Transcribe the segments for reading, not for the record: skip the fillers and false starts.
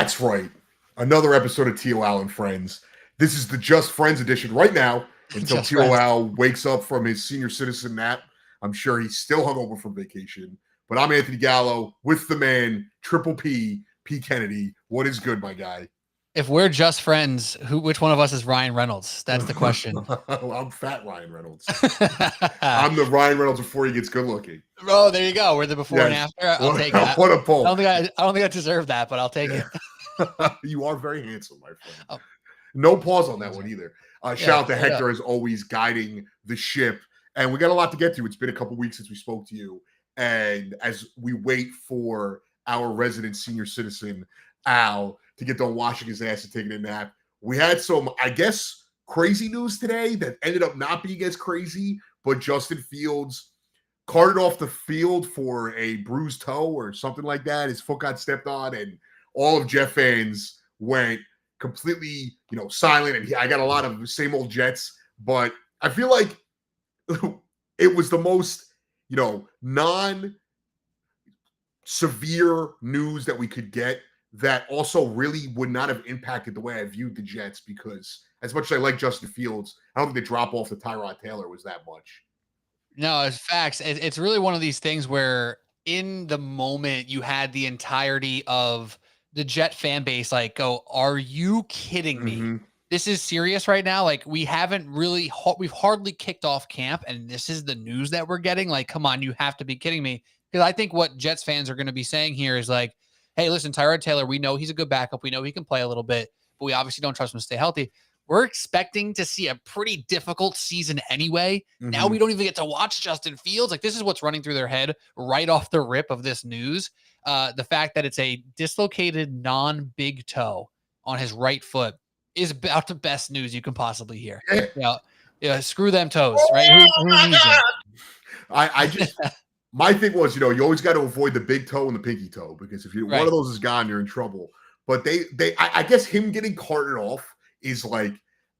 That's right. Another episode of TIO Al and Friends. This is the Just Friends edition right now until Just TIO Friends. Al wakes up from his senior citizen nap. I'm sure he's still hungover from vacation. But I'm Anthony Gallo with the man, Triple P, P. Kennedy. What is good, my guy? If we're just friends, which one of us is Ryan Reynolds? That's the question. I'm fat Ryan Reynolds. I'm the Ryan Reynolds before he gets good looking. Oh, there you go. We're the before and after. I'll take that. What a poll. I don't think I deserve that, but I'll take it. You are very handsome, my friend. Oh. No pause on that one either. Shout out to Hector as always guiding the ship. And we got a lot to get to. It's been a couple weeks since we spoke to you. And as we wait for our resident senior citizen, Al, to get done washing his ass and taking a nap, we had some, I guess, crazy news today that ended up not being as crazy, but Justin Fields carted off the field for a bruised toe or something like that. His foot got stepped on, and all of Jet fans went completely, silent. And I got a lot of same old Jets, but I feel like it was the most, non-severe news that we could get that also really would not have impacted the way I viewed the Jets, because as much as I like Justin Fields, I don't think the drop off to Tyrod Taylor was that much. No, it's facts. It's really one of these things where in the moment you had the entirety of the Jet fan base like go, are you kidding me? Mm-hmm. This is serious right now. Like we've hardly kicked off camp and this is the news that we're getting. Like, come on, you have to be kidding me. Because I think what Jets fans are going to be saying here is like, hey, listen, Tyrod Taylor, we know he's a good backup. We know he can play a little bit, but we obviously don't trust him to stay healthy. We're expecting to see a pretty difficult season anyway. Mm-hmm. Now we don't even get to watch Justin Fields. Like this is what's running through their head right off the rip of this news. The fact that it's a dislocated non-big toe on his right foot is about the best news you can possibly hear. Screw them toes, right? Who needs it? I just... My thing was, you always got to avoid the big toe and the pinky toe, because if one of those is gone, you're in trouble. But I guess him getting carted off is like,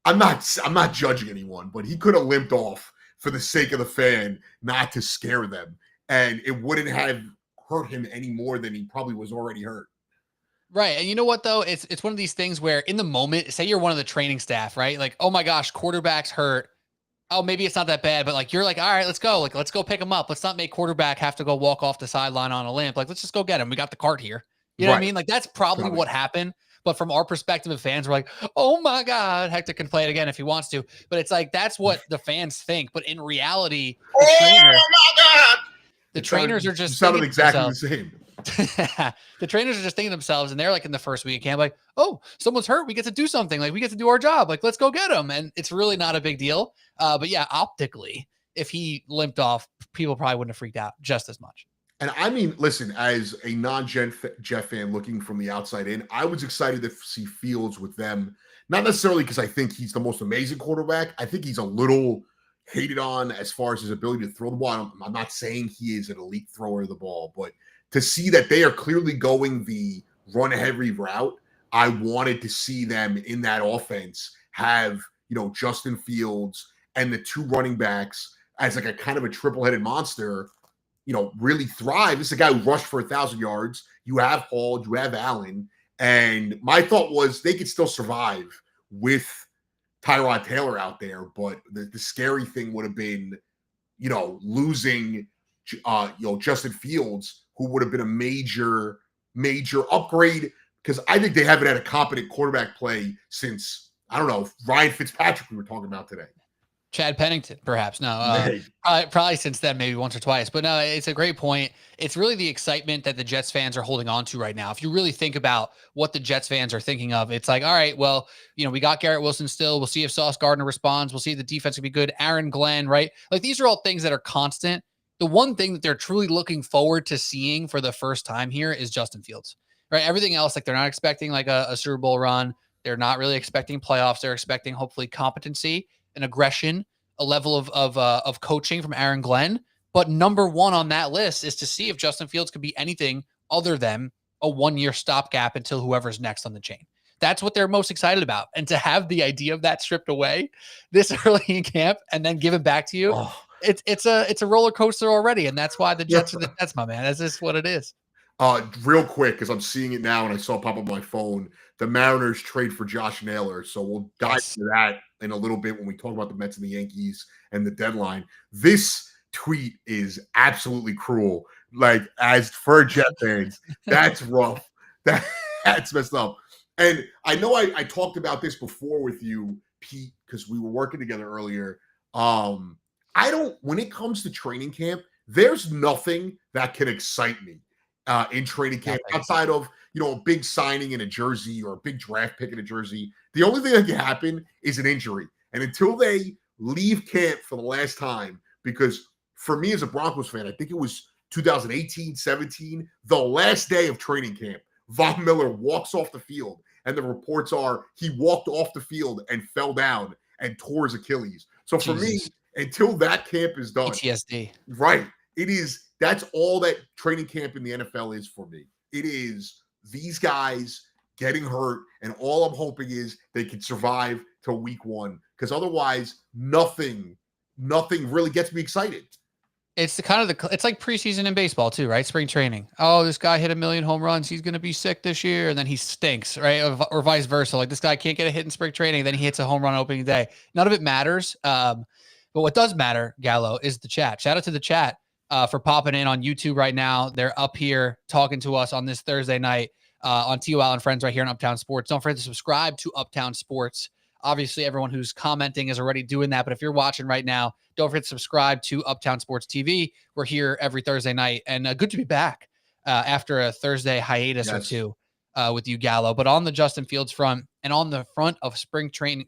I'm not judging anyone, but he could have limped off for the sake of the fan, not to scare them, and it wouldn't have hurt him any more than he probably was already hurt. Right. And you know what, though? It's one of these things where in the moment, say you're one of the training staff, right? Like, oh my gosh, quarterback's hurt. Oh, maybe it's not that bad, but like, you're like, all right, let's go. Like, let's go pick him up. Let's not make quarterback have to go walk off the sideline on a limp. Like, let's just go get him. We got the cart here. You know what I mean? Like, that's probably what happened. But from our perspective of fans, we're like, oh my God, Hector can play it again if he wants to. But it's like, that's what the fans think. But in reality, the trainers are just sounded exactly the same. The trainers are just thinking to themselves, and they're like in the first week of camp, like, oh, someone's hurt. We get to do something. Like, we get to do our job. Like, let's go get them. And it's really not a big deal. But yeah, optically, if he limped off, people probably wouldn't have freaked out just as much. And I mean, listen, as a non-Jet fan looking from the outside in, I was excited to see Fields with them. Not necessarily because I think he's the most amazing quarterback. I think he's a little hated on as far as his ability to throw the ball. I'm not saying he is an elite thrower of the ball, but to see that they are clearly going the run-heavy route, I wanted to see them in that offense have, Justin Fields and the two running backs as like a kind of a triple-headed monster, really thrive. This is a guy who rushed for 1,000 yards. You have Hall, you have Allen. And my thought was they could still survive with Tyrod Taylor out there. But the scary thing would have been, losing, Justin Fields, who would have been a major upgrade, because I think they haven't had a competent quarterback play since, I don't know, Ryan Fitzpatrick we were talking about today. Chad Pennington, perhaps. No, probably since then, maybe once or twice. But no, it's a great point. It's really the excitement that the Jets fans are holding on to right now. If you really think about what the Jets fans are thinking of, it's like, all right, well, we got Garrett Wilson still. We'll see if Sauce Gardner responds. We'll see if the defense will be good. Aaron Glenn, right? Like, these are all things that are constant. The one thing that they're truly looking forward to seeing for the first time here is Justin Fields, right? Everything else, like, they're not expecting like a Super Bowl run. They're not really expecting playoffs. They're expecting hopefully competency and aggression, a level of coaching from Aaron Glenn. But number one on that list is to see if Justin Fields could be anything other than a one-year stopgap until whoever's next on the chain. That's what they're most excited about. And to have the idea of that stripped away this early in camp and then given back to you, it's a roller coaster already. And that's why the Jets are the Jets, my man. That's just what it is. Real quick, because I'm seeing it now and I saw it pop up on my phone. The Mariners trade for Josh Naylor. So we'll dive into that in a little bit when we talk about the Mets and the Yankees and the deadline. This tweet is absolutely cruel. Like, as for Jet fans, that's rough. That's messed up. And I know I talked about this before with you, Pete, because we were working together earlier. When it comes to training camp, there's nothing that can excite me in training camp outside of, a big signing in a jersey or a big draft pick in a jersey. The only thing that can happen is an injury. And until they leave camp for the last time, because for me as a Broncos fan, I think it was 2018, 17, the last day of training camp, Von Miller walks off the field, and the reports are he walked off the field and fell down and tore his Achilles. So for me, until that camp is done, PTSD. Right. That's all that training camp in the NFL is for me. It is these guys getting hurt, and all I'm hoping is they can survive till week 1, because otherwise nothing really gets me excited. It's it's like preseason in baseball too, right? Spring training. Oh, this guy hit 1 million home runs. He's going to be sick this year. And then he stinks, right? Or vice versa. Like, this guy can't get a hit in spring training. Then he hits a home run opening day. None of it matters. But what does matter, Gallo, is the chat. Shout out to the chat for popping in on YouTube right now. They're up here talking to us on this Thursday night on TIO Al Friends right here on Uptown Sports. Don't forget to subscribe to Uptown Sports. Obviously, everyone who's commenting is already doing that. But if you're watching right now, don't forget to subscribe to Uptown Sports TV. We're here every Thursday night, and good to be back after a Thursday hiatus or two with you, Gallo. But on the Justin Fields front and on the front of spring training.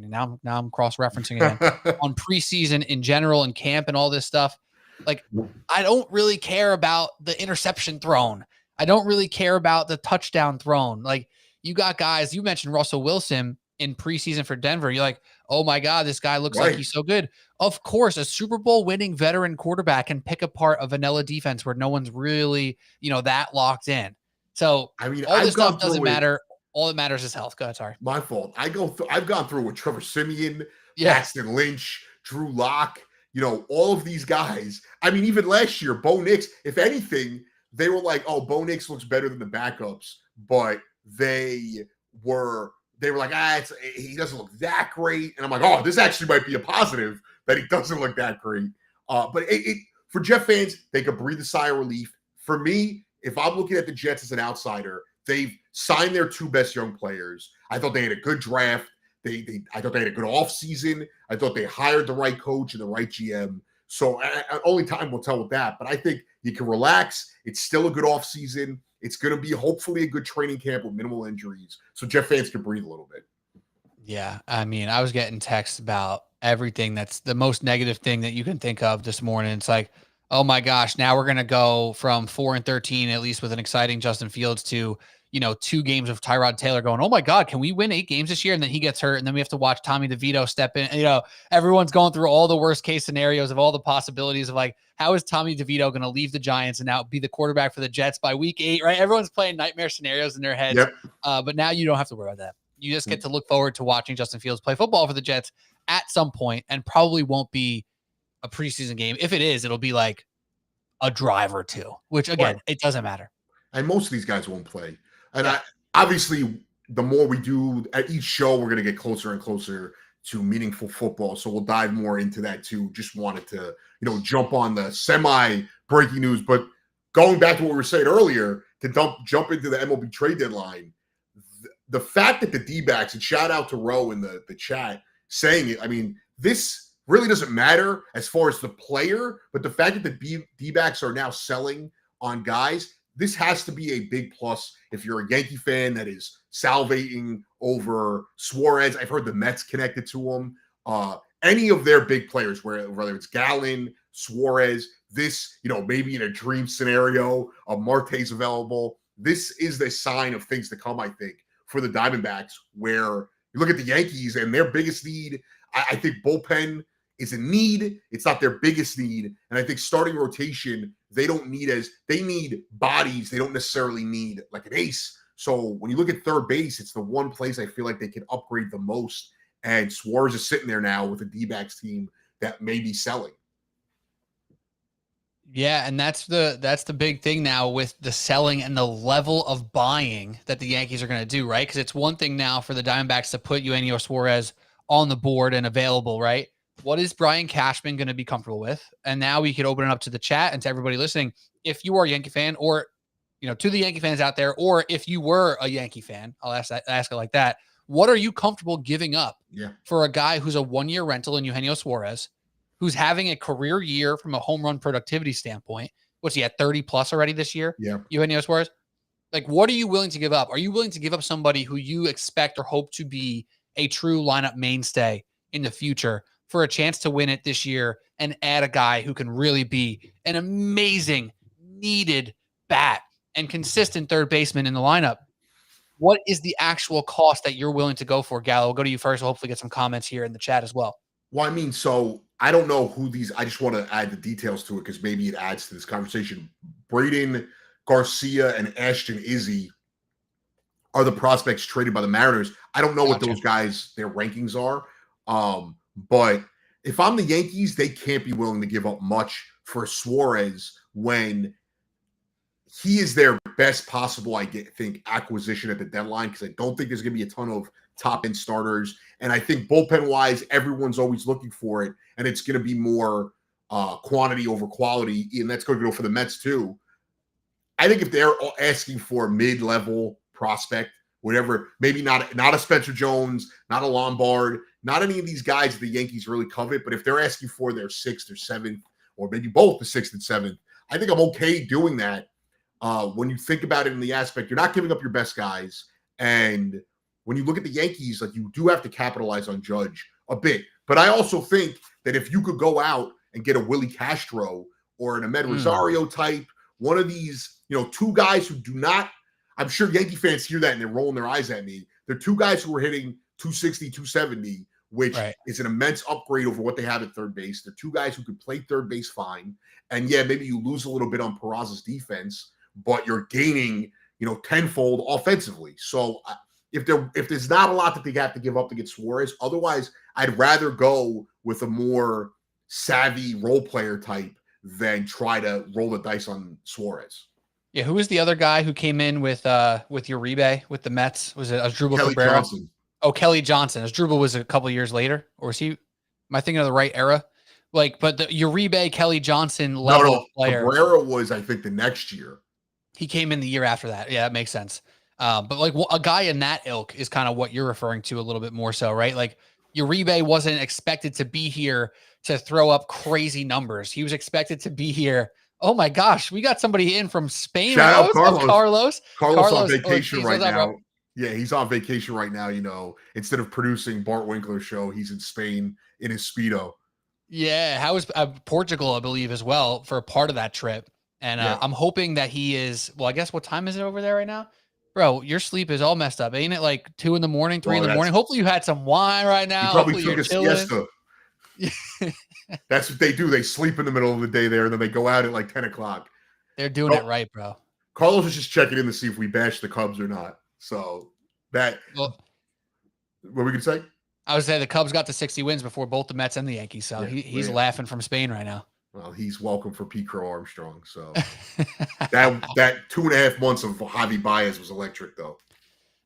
Now I'm cross-referencing again on preseason in general and camp and all this stuff. Like, I don't really care about the interception thrown. I don't really care about the touchdown thrown. Like, you got guys, you mentioned Russell Wilson in preseason for Denver. You're like, oh my God, this guy looks like he's so good. Of course, a Super Bowl winning veteran quarterback can pick apart a vanilla defense where no one's really, that locked in. So all this stuff doesn't matter. All that matters is health. Go ahead, sorry. My fault. I've gone through with Trevor Siemian, Paxton Lynch, Drew Lock, all of these guys. I mean, even last year, Bo Nix, if anything, they were like, oh, Bo Nix looks better than the backups, but they were like, he doesn't look that great. And I'm like, oh, this actually might be a positive that he doesn't look that great. But for Jet fans, they could breathe a sigh of relief. For me, if I'm looking at the Jets as an outsider, they've signed their 2 best young players. I thought they had a good draft. I thought they had a good offseason. I thought they hired the right coach and the right GM. So only time will tell with that. But I think you can relax. It's still a good offseason. It's going to be hopefully a good training camp with minimal injuries, so Jet fans can breathe a little bit. Yeah, I mean, I was getting texts about everything that's the most negative thing that you can think of this morning. It's like, oh my gosh, now we're going to go from 4-13, at least with an exciting Justin Fields, to 2 games of Tyrod Taylor going, oh my God, can we win 8 games this year? And then he gets hurt. And then we have to watch Tommy DeVito step in. And, everyone's going through all the worst case scenarios of all the possibilities of like, how is Tommy DeVito going to leave the Giants and now be the quarterback for the Jets by week 8, right? Everyone's playing nightmare scenarios in their heads. Yep. But now you don't have to worry about that. You just get to look forward to watching Justin Fields play football for the Jets at some point, and probably won't be a preseason game. If it is, it'll be like a drive or 2, which again, it doesn't matter. And most of these guys won't play. And obviously, the more we do at each show, we're going to get closer and closer to meaningful football. So we'll dive more into that too. Just wanted to, jump on the semi-breaking news. But going back to what we were saying earlier, to jump into the MLB trade deadline, the fact that the D-backs, and shout out to Roe in the chat saying it, I mean, this really doesn't matter as far as the player, but the fact that the D-backs are now selling on guys, this has to be a big plus if you're a Yankee fan that is salivating over Suarez. I've heard the Mets connected to him. Any of their big players, whether it's Gallen, Suarez, this, maybe in a dream scenario, Marte's available. This is the sign of things to come, I think, for the Diamondbacks, where you look at the Yankees and their biggest need, I think bullpen is a need. It's not their biggest need. And I think starting rotation, they need bodies. They don't necessarily need like an ace. So when you look at third base, it's the one place I feel like they can upgrade the most. And Suarez is sitting there now with a D-backs team that may be selling. Yeah, and that's the big thing now with the selling and the level of buying that the Yankees are going to do, right? Because it's one thing now for the Diamondbacks to put Eugenio Suarez on the board and available, right? What is Brian Cashman going to be comfortable with? And now we could open it up to the chat and to everybody listening. If you are a Yankee fan, or to the Yankee fans out there, or if you were a Yankee fan, I'll ask it like that. What are you comfortable giving up for a guy who's a 1-year rental in Eugenio Suarez, who's having a career year from a home run productivity standpoint? What's he at 30 plus already this year? Yeah. Eugenio Suarez. Like, what are you willing to give up? Are you willing to give up somebody who you expect or hope to be a true lineup mainstay in the future for a chance to win it this year and add a guy who can really be an amazing, needed bat and consistent third baseman in the lineup? What is the actual cost that you're willing to go for, Gallo? We'll go to you first. We'll hopefully get some comments here in the chat as well. Well, I mean, so I don't know who these. I just want to add the details to it because maybe it adds to this conversation. Braden Garcia and Ashton Izzy are the prospects traded by the Mariners. I don't know what those guys, their rankings are. But if I'm the Yankees, they can't be willing to give up much for Suarez when he is their best possible, I think, acquisition at the deadline, because I don't think there's going to be a ton of top-end starters. And I think bullpen-wise, everyone's always looking for it, and it's going to be more quantity over quality, and that's going to go for the Mets too. I think if they're asking for a mid-level prospect, whatever, maybe not a Spencer Jones, not a Lombard, not any of these guys that the Yankees really covet, but if they're asking for their 6th or 7th, or maybe both the 6th and 7th, I think I'm okay doing that. When you think about it in the aspect, you're not giving up your best guys. And when you look at the Yankees, like, you do have to capitalize on Judge a bit. But I also think that if you could go out and get a Willie Castro or an Ahmed Rosario type, one of these, two guys who do not, I'm sure Yankee fans hear that and they're rolling their eyes at me. They're two guys who are hitting 260, 270, which is an immense upgrade over what they have at third base. They're two guys who could play third base fine. And yeah, maybe you lose a little bit on Peraza's defense, but you're gaining, tenfold offensively. So if there's not a lot that they have to give up to get Suarez, otherwise I'd rather go with a more savvy role player type than try to roll the dice on Suarez. Yeah, who was the other guy who came in with Uribe with the Mets? Was it Asdrubal Cabrera? Johnson. Oh, Kelly Johnson. Asdrubal was a couple years later, or was he? Am I thinking of the right era? But the Uribe, Kelly Johnson level player. Cabrera was, I think, the next year. He came in the year after that. Yeah, that makes sense. But like a guy in that ilk is kind of what you're referring to a little bit more so, right? Like Uribe wasn't expected to be here to throw up crazy numbers. He was expected to be here. Oh my gosh, we got somebody in from Spain. Shout out Carlos. Carlos on vacation right now. Yeah, he's on vacation right now. Instead of producing Bart Winkler's show, he's in Spain in his Speedo. Yeah, how was Portugal, I believe, as well, for a part of that trip. And I'm hoping that he is, well, I guess what time is it over there right now? Bro, your sleep is all messed up. Ain't it like 2 a.m, 3 a.m? Hopefully you had some wine right now. You probably took a siesta. That's what they do. They sleep in the middle of the day there, and then they go out at like 10 o'clock. They're doing it right, bro. Carlos is just checking in to see if we bash the Cubs or not. So what we could say? I would say the Cubs got to 60 wins before both the Mets and the Yankees. So he's laughing from Spain right now. Well, he's welcome for Pete Crow Armstrong. So that 2.5 months of Javi Baez was electric, though.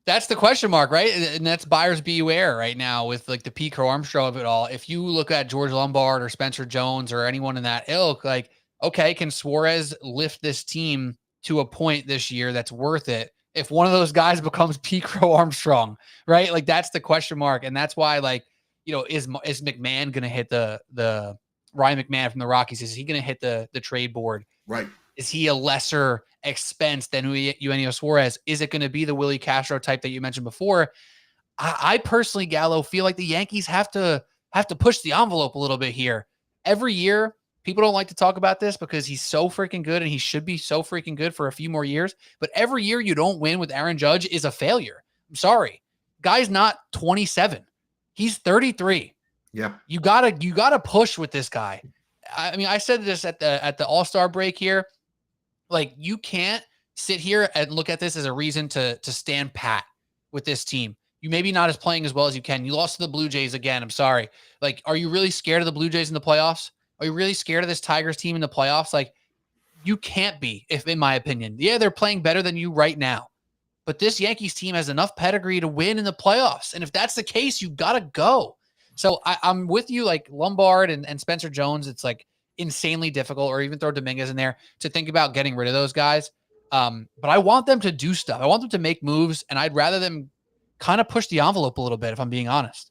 That's the question mark, right? And that's buyers beware right now with like the Pete Crow Armstrong of it all. If you look at George Lombard or Spencer Jones or anyone in that ilk, like, okay, can Suarez lift this team to a point this year that's worth it? If one of those guys becomes Pete Crow Armstrong, right? Like, that's the question mark. And that's why, like, is McMahon going to hit the Ryan McMahon from the Rockies? Is he going to hit the trade board? Right. Is he a lesser expense than Eugenio Suarez? Is it going to be the Willie Castro type that you mentioned before? I personally, Gallo, feel like the Yankees have to push the envelope a little bit here. Every year, people don't like to talk about this because he's so freaking good and he should be so freaking good for a few more years. But every year you don't win with Aaron Judge is a failure. I'm sorry. Guy's not 27. He's 33. Yeah. You gotta push with this guy. I mean, I said this at the All-Star break here. Like, you can't sit here and look at this as a reason to stand pat with this team. You maybe not as playing as well as you can. You lost to the Blue Jays again. I'm sorry. Like, are you really scared of the Blue Jays in the playoffs? Are you really scared of this Tigers team in the playoffs? Like, you can't be, if in my opinion. Yeah, they're playing better than you right now. But this Yankees team has enough pedigree to win in the playoffs. And if that's the case, you got to go. So I'm with you, like Lombard and Spencer Jones. It's like insanely difficult, or even throw Dominguez in there, to think about getting rid of those guys. But I want them to do stuff. I want them to make moves, and I'd rather them kind of push the envelope a little bit, if I'm being honest.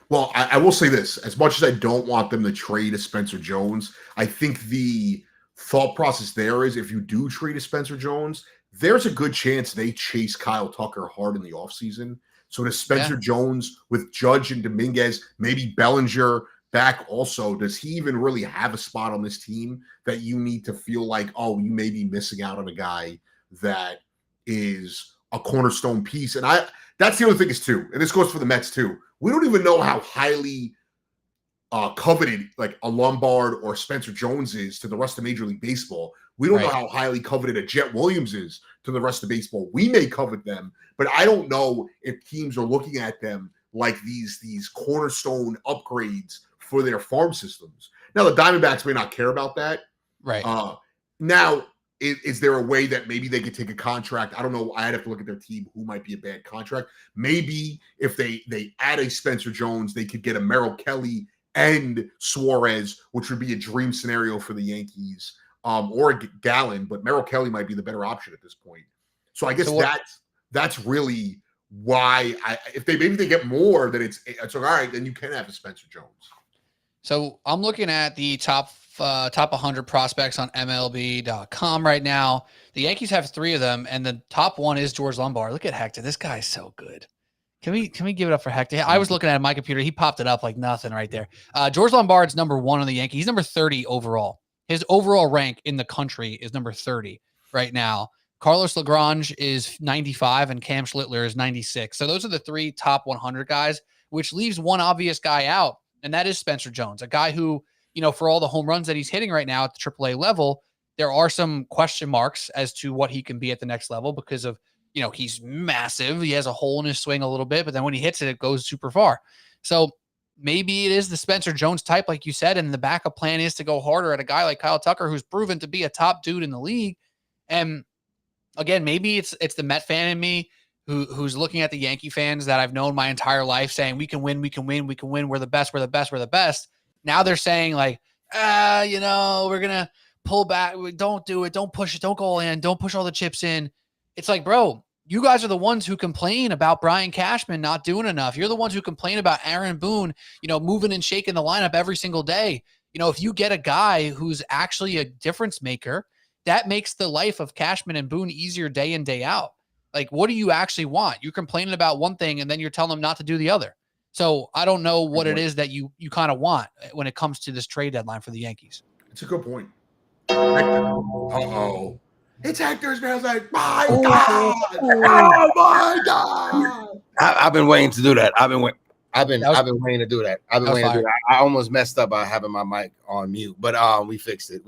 Well, I will say this. As much as I don't want them to trade a Spencer Jones, I think the thought process there is if you do trade a Spencer Jones, there's a good chance they chase Kyle Tucker hard in the offseason. So does Spencer Jones with Judge and Dominguez, maybe Bellinger back also, does he even really have a spot on this team that you need to feel like, oh, you may be missing out on a guy that is a cornerstone piece? And that's the other thing is too, and this goes for the Mets too. We don't even know how highly coveted like a Lombard or Spencer Jones is to the rest of Major League Baseball. We don't know how highly coveted a Jet Williams is to the rest of baseball. We may covet them, but I don't know if teams are looking at them like these cornerstone upgrades for their farm systems. Now, the Diamondbacks may not care about that. Right. Now, is there a way that maybe they could take a contract? I don't know. I'd have to look at their team who might be a bad contract. Maybe if they add a Spencer Jones, they could get a Merrill Kelly and Suarez, which would be a dream scenario for the Yankees, or a Gallen, but Merrill Kelly might be the better option at this point. So I guess that's really why if they get more, then it's like, all right, then you can have a Spencer Jones. So I'm looking at the top 100 prospects on MLB.com right now. The Yankees have 3 of them, and the top one is George Lombard. Look at Hector. This guy's so good. Can we give it up for Hector? I was looking at my computer. He popped it up like nothing right there. George Lombard's number 1 on the Yankees. He's number 30 overall. His overall rank in the country is number 30 right now. Carlos Lagrange is 95 and Cam Schlittler is 96. So those are the 3 top 100 guys, which leaves one obvious guy out, and that is Spencer Jones, a guy who, for all the home runs that he's hitting right now at the AAA level, there are some question marks as to what he can be at the next level because of, he's massive. He has a hole in his swing a little bit, but then when he hits it, it goes super far. So maybe it is the Spencer Jones type, like you said, and the backup plan is to go harder at a guy like Kyle Tucker, who's proven to be a top dude in the league. And again, maybe it's the Met fan in me who's looking at the Yankee fans that I've known my entire life saying, we can win. We're the best. We're the best. Now they're saying like, we're going to pull back. Don't do it. Don't push it. Don't go all in. Don't push all the chips in. It's like, bro, you guys are the ones who complain about Brian Cashman not doing enough. You're the ones who complain about Aaron Boone, moving and shaking the lineup every single day. If you get a guy who's actually a difference maker, that makes the life of Cashman and Boone easier day in, day out. Like, what do you actually want? You're complaining about one thing and then you're telling them not to do the other. So I don't know what it is that you kind of want when it comes to this trade deadline for the Yankees. It's a good point. Uh-oh. It's Hector's man. I was like, my God. Oh my God. I've been waiting to do that. I've been waiting to do that. I almost messed up by having my mic on mute, but we fixed it.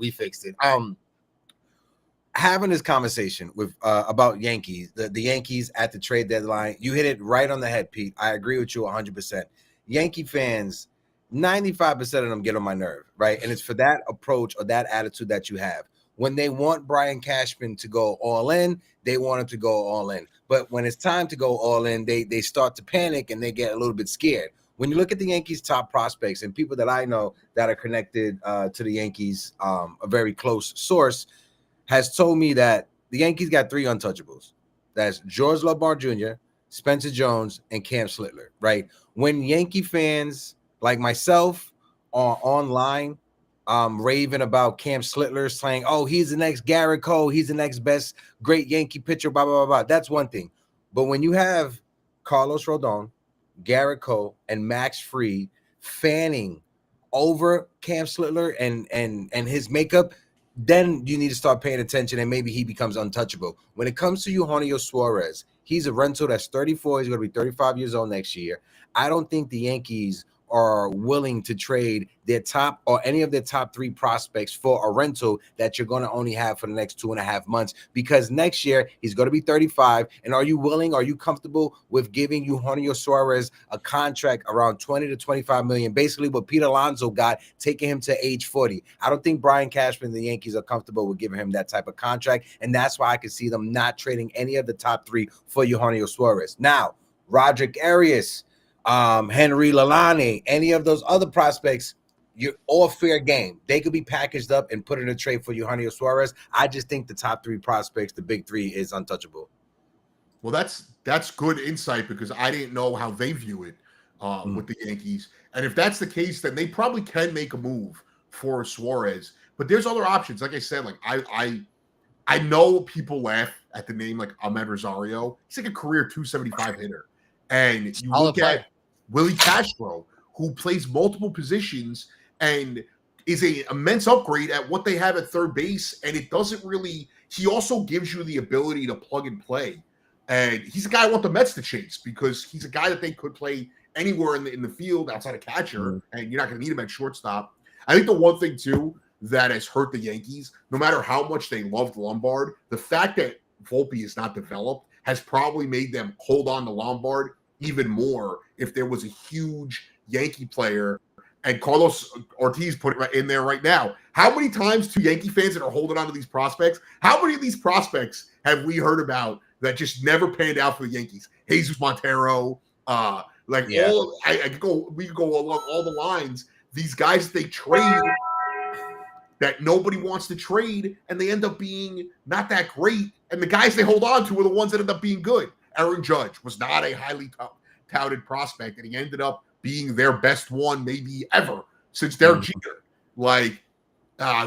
Having this conversation with about Yankees, the Yankees at the trade deadline, you hit it right on the head, Pete. I agree with you 100%. Yankee fans, 95% of them get on my nerve, right? And it's for that approach or that attitude that you have. When they want Brian Cashman to go all in, they want him to go all in. But when it's time to go all in, they start to panic and they get a little bit scared. When you look at the Yankees' top prospects and people that I know that are connected to the Yankees, a very close source has told me that the Yankees got 3 untouchables. That's George Lombard Jr., Spencer Jones, and Cam Schlittler, right? When Yankee fans like myself are online raving about Cam Schlittler, saying, oh, he's the next Garrett Cole, he's the next best great Yankee pitcher, blah, blah, blah, blah. That's one thing. But when you have Carlos Rodon, Garrett Cole, and Max Fried fanning over Cam Schlittler and his makeup, then you need to start paying attention and maybe he becomes untouchable. When it comes to Eugenio Suarez, he's a rental that's 34. He's going to be 35 years old next year. I don't think the Yankees are willing to trade their top or any of their top 3 prospects for a rental that you're going to only have for the next 2.5 months, because next year he's going to be 35. And are you comfortable with giving Eugenio Suarez a contract around 20 to 25 million, basically what Pete Alonso got, taking him to age 40? I don't think Brian Cashman and the Yankees are comfortable with giving him that type of contract, and that's why I can see them not trading any of the top 3 for Eugenio Suarez. Now, Roderick Arias, Henry Lalane, any of those other prospects, you're all fair game. They could be packaged up and put in a trade for Eugenio Suarez. I just think the top 3 prospects, the big 3, is untouchable. Well, that's good insight, because I didn't know how they view it with the Yankees. And if that's the case, then they probably can make a move for Suarez. But there's other options. Like I said, like I know people laugh at the name like Ahmed Rosario. He's like a career 275 hitter. And you look at Willie Castro, who plays multiple positions and is an immense upgrade at what they have at third base. And it doesn't really, he also gives you the ability to plug and play. And he's a guy I want the Mets to chase, because he's a guy that they could play anywhere in the field outside of catcher, and you're not going to need him at shortstop. I think the one thing, too, that has hurt the Yankees, no matter how much they loved Lombard, the fact that Volpe is not developed has probably made them hold on to Lombard even more if there was a huge Yankee player. And Carlos Ortiz put it right in there right now. How many times do Yankee fans that are holding on to these prospects, how many of these prospects have we heard about that just never panned out for the Yankees? Jesus Montero, all we could go along all the lines. These guys they trade that nobody wants to trade, and they end up being not that great. And the guys they hold on to are the ones that end up being good. Aaron Judge was not a highly touted prospect, and he ended up being their best one maybe ever since Derek Jeter. Like,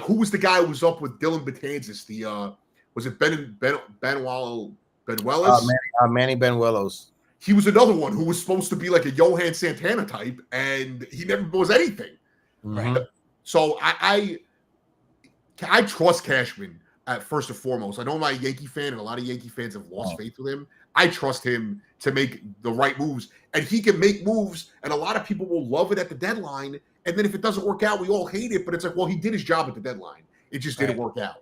who was the guy who was up with Dylan Betances? Was it Benuelos? Manny Benuelos. He was another one who was supposed to be like a Johan Santana type, and he never was anything. Right. So I trust Cashman first and foremost. I know I'm a Yankee fan, and a lot of Yankee fans have lost faith with him. I trust him to make the right moves, and he can make moves, and a lot of people will love it at the deadline. And then if it doesn't work out, we all hate it. But it's like, well, he did his job at the deadline. It just didn't work out.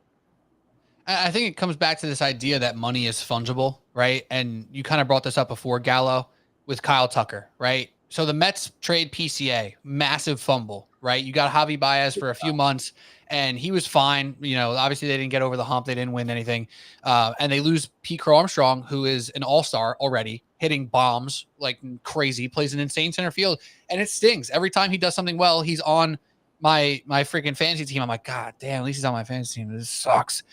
I think it comes back to this idea that money is fungible, right? And you kind of brought this up before, Gallo, with Kyle Tucker, right? So the Mets trade PCA, massive fumble, right? You got Javi Baez for a few months, and he was fine. You know, obviously they didn't get over the hump. They didn't win anything. And they lose Pete Crow Armstrong, who is an all-star already, hitting bombs like crazy, plays an insane center field. And it stings. Every time he does something well, he's on my freaking fantasy team. I'm like, God damn, at least he's on my fantasy team. This sucks.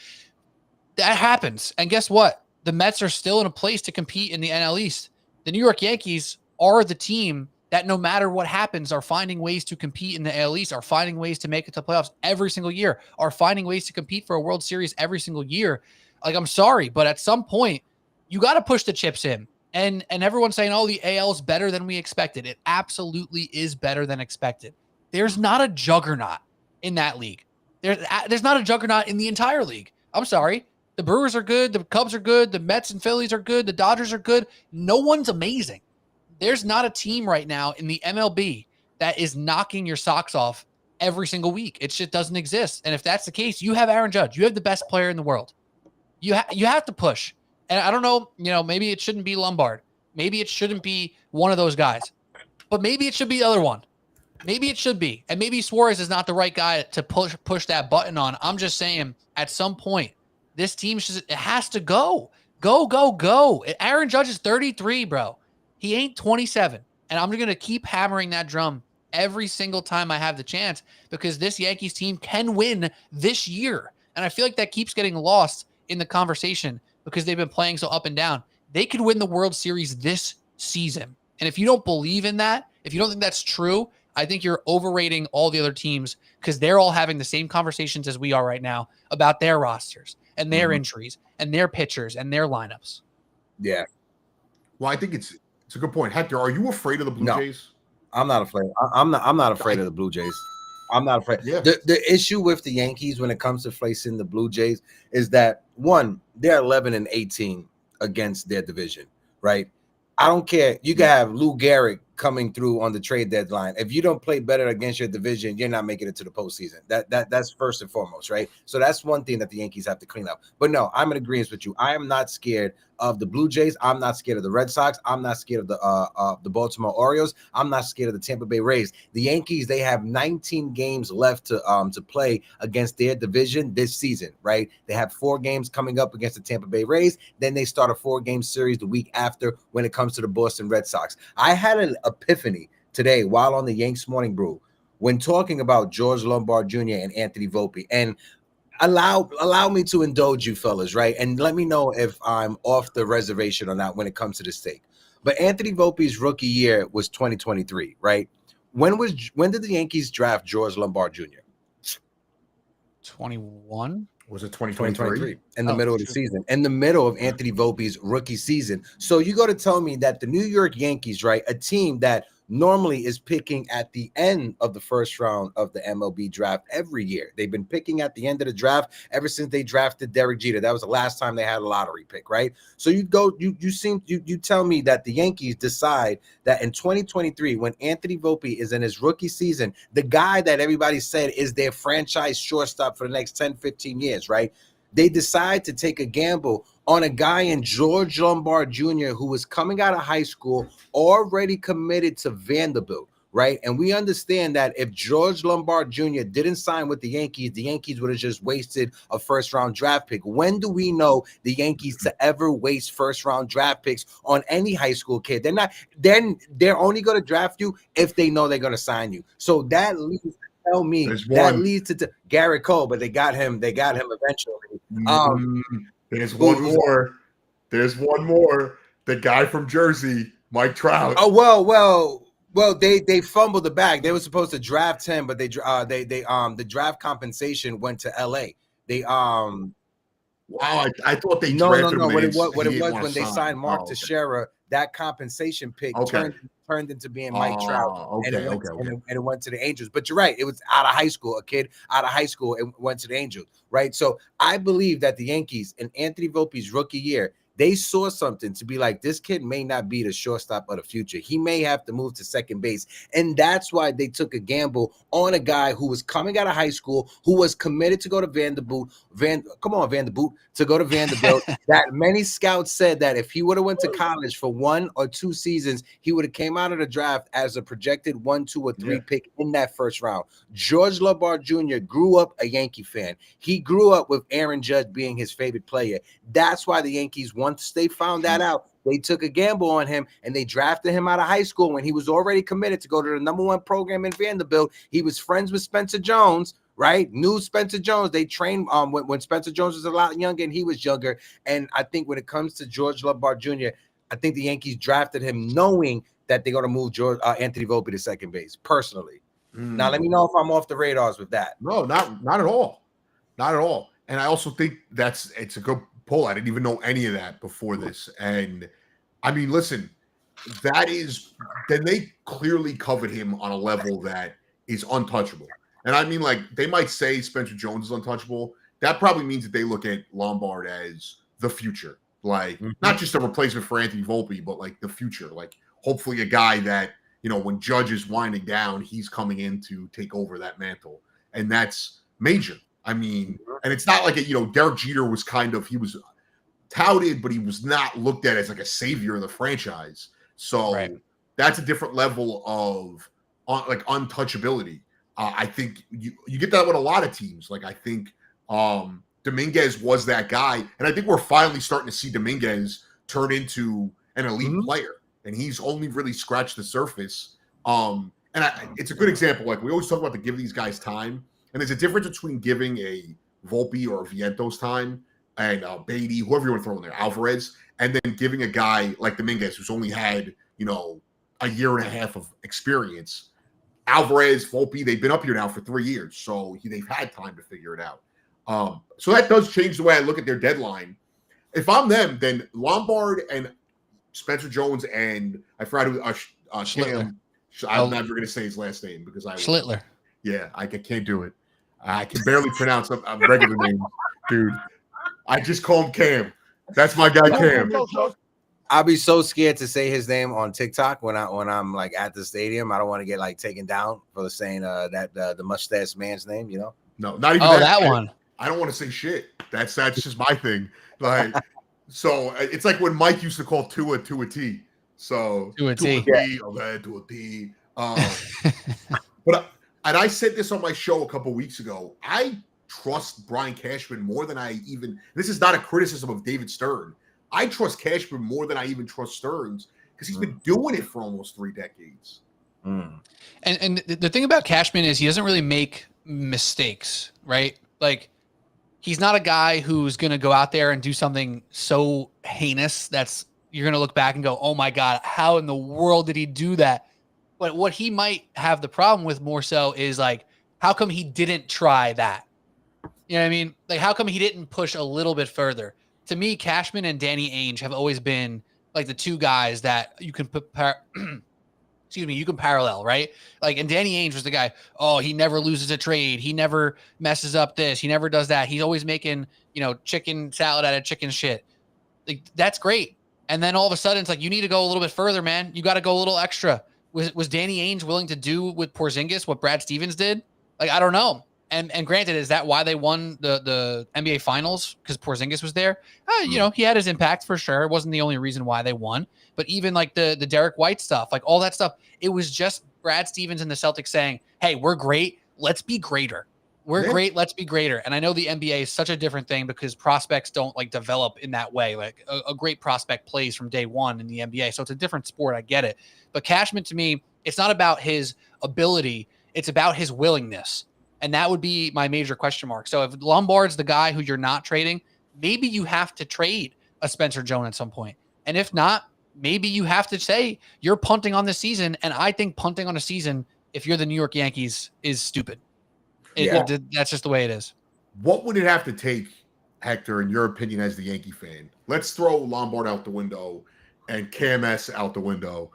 That happens. And guess what? The Mets are still in a place to compete in the NL East. The New York Yankees are the team that no matter what happens are finding ways to compete in the AL East, are finding ways to make it to playoffs every single year, are finding ways to compete for a World Series every single year. Like, I'm sorry, but at some point, you got to push the chips in. And everyone's saying, oh, the AL is better than we expected. It absolutely is better than expected. There's not a juggernaut in that league. There's not a juggernaut in the entire league. I'm sorry. The Brewers are good. The Cubs are good. The Mets and Phillies are good. The Dodgers are good. No one's amazing. There's not a team right now in the MLB that is knocking your socks off every single week. It just doesn't exist. And if that's the case, you have Aaron Judge. You have the best player in the world. You have to push. And I don't know, maybe it shouldn't be Lombard. Maybe it shouldn't be one of those guys. But maybe it should be the other one. Maybe it should be. And maybe Suarez is not the right guy to push that button on. I'm just saying, at some point, this team it has to go. Go. Aaron Judge is 33, bro. He ain't 27. And I'm going to keep hammering that drum every single time I have the chance, because this Yankees team can win this year. And I feel like that keeps getting lost in the conversation because they've been playing so up and down. They could win the World Series this season. And if you don't believe in that, if you don't think that's true, I think you're overrating all the other teams, because they're all having the same conversations as we are right now about their rosters and their injuries and their pitchers and their lineups. Yeah. Well, I think it's a good point. Hector, are you afraid of the Blue Jays? I'm not afraid. I'm not afraid of the Blue Jays. I'm not afraid. Yeah. The issue with the Yankees when it comes to facing the Blue Jays is that, one, they're 11-18 against their division, right? I don't care. You can have Lou Gehrig coming through on the trade deadline. If you don't play better against your division, you're not making it to the postseason. That's first and foremost, right? So that's one thing that the Yankees have to clean up. But no, I'm in agreement with you. I am not scared of the Blue Jays. I'm not scared of the Red Sox. I'm not scared of the Baltimore Orioles. I'm not scared of the Tampa Bay Rays. The Yankees, they have 19 games left to play against their division this season, right? They have 4 games coming up against the Tampa Bay Rays. Then they start a 4-game series the week after when it comes to the Boston Red Sox. I had an epiphany today while on the Yanks Morning Brew when talking about George Lombard Jr. and Anthony Volpe. And allow me to indulge you fellas, right? And let me know if I'm off the reservation or not when it comes to this take. But Anthony Volpe's rookie year was 2023, right? When did the Yankees draft George Lombard Jr.? 21? Was it 2023? In the middle of the season, in the middle of Anthony Volpe's rookie season. So you got to tell me that the New York Yankees, right, a team that normally is picking at the end of the first round of the MLB draft every year. They've been picking at the end of the draft ever since they drafted Derek Jeter. That was the last time they had a lottery pick, right? So you tell me that the Yankees decide that in 2023, when Anthony Volpe is in his rookie season, the guy that everybody said is their franchise shortstop for the next 10, 15 years, right? They decide to take a gamble on a guy in George Lombard Jr. who was coming out of high school, already committed to Vanderbilt, right? And we understand that if George Lombard Jr. didn't sign with the Yankees would have just wasted a first-round draft pick. When do we know the Yankees to ever waste first-round draft picks on any high school kid? They're only going to draft you if they know they're going to sign you. So that leads to tell me that leads to Garrett Cole, but they got him eventually. There's one more. There's one more. The guy from Jersey, Mike Trout. Oh well. They fumbled the bag. They were supposed to draft him, but the draft compensation went to LA. Wow, I thought they drafted him. What it was when they signed Mark Teixeira, that compensation pick turned into being Mike Trout, and it went to the Angels. But you're right, it was out of high school, a kid out of high school, and went to the Angels, right? So I believe that the Yankees in Anthony Volpe's rookie year, they saw something to be like, this kid may not be the shortstop of the future. He may have to move to second base. And that's why they took a gamble on a guy who was coming out of high school, who was committed to go to Vanderbilt, to go to Vanderbilt. That many scouts said that if he would have went to college for 1 or 2 seasons, he would have came out of the draft as a projected 1, 2, or 3 pick in that first round. George Lombard Jr. grew up a Yankee fan. He grew up with Aaron Judge being his favorite player. That's why the Yankees, once they found that out, they took a gamble on him and they drafted him out of high school when he was already committed to go to the #1 program in Vanderbilt. He was friends with Spencer Jones, right? Knew Spencer Jones. They trained when Spencer Jones was a lot younger and he was younger. And I think when it comes to George Lombard Jr., I think the Yankees drafted him knowing that they're going to move Anthony Volpe to second base, personally. Now, let me know if I'm off the radars with that. No, not at all. Not at all. And I also think it's a good pull. I didn't even know any of that before this. And I mean, listen, then they clearly covered him on a level that is untouchable. And I mean, like, they might say Spencer Jones is untouchable. That probably means that they look at Lombard as the future. Like, not just a replacement for Anthony Volpe, but like the future. Like, hopefully a guy that, you know, when Judge is winding down, he's coming in to take over that mantle. And that's major. I mean, and it's not like, Derek Jeter was he was touted, but he was not looked at as like a savior of the franchise. So that's a different level of untouchability. I think you get that with a lot of teams. Like, I think Dominguez was that guy. And I think we're finally starting to see Dominguez turn into an elite player. And he's only really scratched the surface. It's a good example. Like, we always talk about to give these guys time. And there's a difference between giving a Volpe or a Vientos time and Beatty, whoever you want to throw in there, Alvarez, and then giving a guy like Dominguez who's only had, a year and a half of experience. Alvarez, Volpe, they've been up here now for 3 years, so they've had time to figure it out. So that does change the way I look at their deadline. If I'm them, then Lombard and Spencer Jones and I forgot who Cam. I'm never going to say his last name because Schlittler. Yeah, I can't do it. I can barely pronounce a regular name, dude. I just call him Cam. That's my guy, Cam. I'll be so scared to say his name on TikTok when I'm like at the stadium. I don't want to get like taken down for saying that the mustache man's name. You know? No, not even that one. I don't want to say shit. That's just my thing. Like, so it's like when Mike used to call Tua to a T. So to a T, to a T. But and I said this on my show a couple weeks ago. I trust Brian Cashman more than I even. This is not a criticism of David Stern. I trust Cashman more than I even trust Stearns because he's been doing it for almost 3 decades. And the thing about Cashman is he doesn't really make mistakes, right? Like, he's not a guy who's going to go out there and do something so heinous that's you're going to look back and go, oh my God, how in the world did he do that? But what he might have the problem with more so is like, how come he didn't try that? You know what I mean? Like, how come he didn't push a little bit further? To me, Cashman and Danny Ainge have always been like the two guys that you can you can parallel, right? Like, and Danny Ainge was the guy, oh, he never loses a trade. He never messes up this. He never does that. He's always making, chicken salad out of chicken shit. Like, that's great. And then all of a sudden it's like, you need to go a little bit further, man. You got to go a little extra. Was Danny Ainge willing to do with Porzingis what Brad Stevens did? Like, I don't know. And granted, is that why they won the NBA Finals? Because Porzingis was there? He had his impact for sure. It wasn't the only reason why they won. But even like the Derek White stuff, like all that stuff, it was just Brad Stevens and the Celtics saying, hey, we're great. Let's be greater. We're great. Let's be greater. And I know the NBA is such a different thing because prospects don't like develop in that way. Like a great prospect plays from day one in the NBA. So it's a different sport. I get it. But Cashman, to me, it's not about his ability. It's about his willingness. And that would be my major question mark. So if Lombard's the guy who you're not trading, maybe you have to trade a Spencer Jones at some point. And if not, maybe you have to say you're punting on the season. And I think punting on a season, if you're the New York Yankees, is stupid. That's just the way it is. What would it have to take, Hector, in your opinion, as the Yankee fan? Let's throw Lombard out the window and Cam S out the window.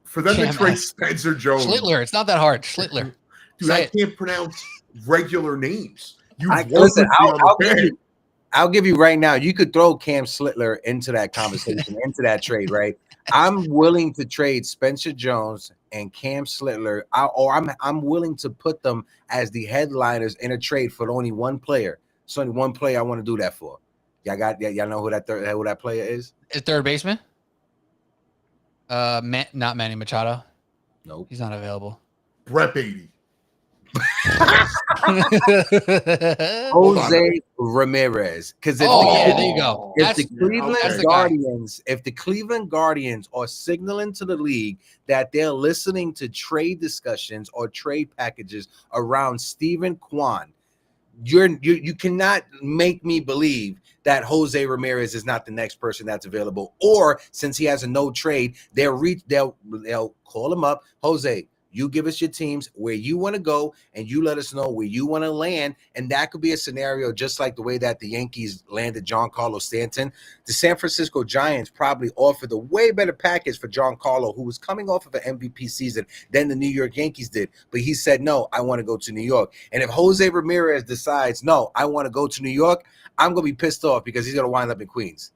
For them to trade Spencer Jones. Schlittler. It's not that hard. Schlittler. Dude, I can't pronounce regular names. I'll give you right now. You could throw Cam Schlittler into that conversation, into that trade, right? I'm willing to trade Spencer Jones and Cam Schlittler, I'm willing to put them as the headliners in a trade for only one player. It's only one player I want to do that for. Y'all know who that player is? Is third baseman? Not Manny Machado. Nope, he's not available. Brett Beatty. Jose Ramirez. Because there you go. If the Cleveland Guardians are signaling to the league that they're listening to trade discussions or trade packages around Steven Kwan, you cannot make me believe that Jose Ramirez is not the next person that's available. Or since he has a no trade, they'll call him up. Jose, you give us your teams where you want to go, and you let us know where you want to land. And that could be a scenario just like the way that the Yankees landed Giancarlo Stanton. The San Francisco Giants probably offered a way better package for Giancarlo, who was coming off of an MVP season, than the New York Yankees did. But he said, no, I want to go to New York. And if Jose Ramirez decides, no, I want to go to New York, I'm going to be pissed off because he's going to wind up in Queens.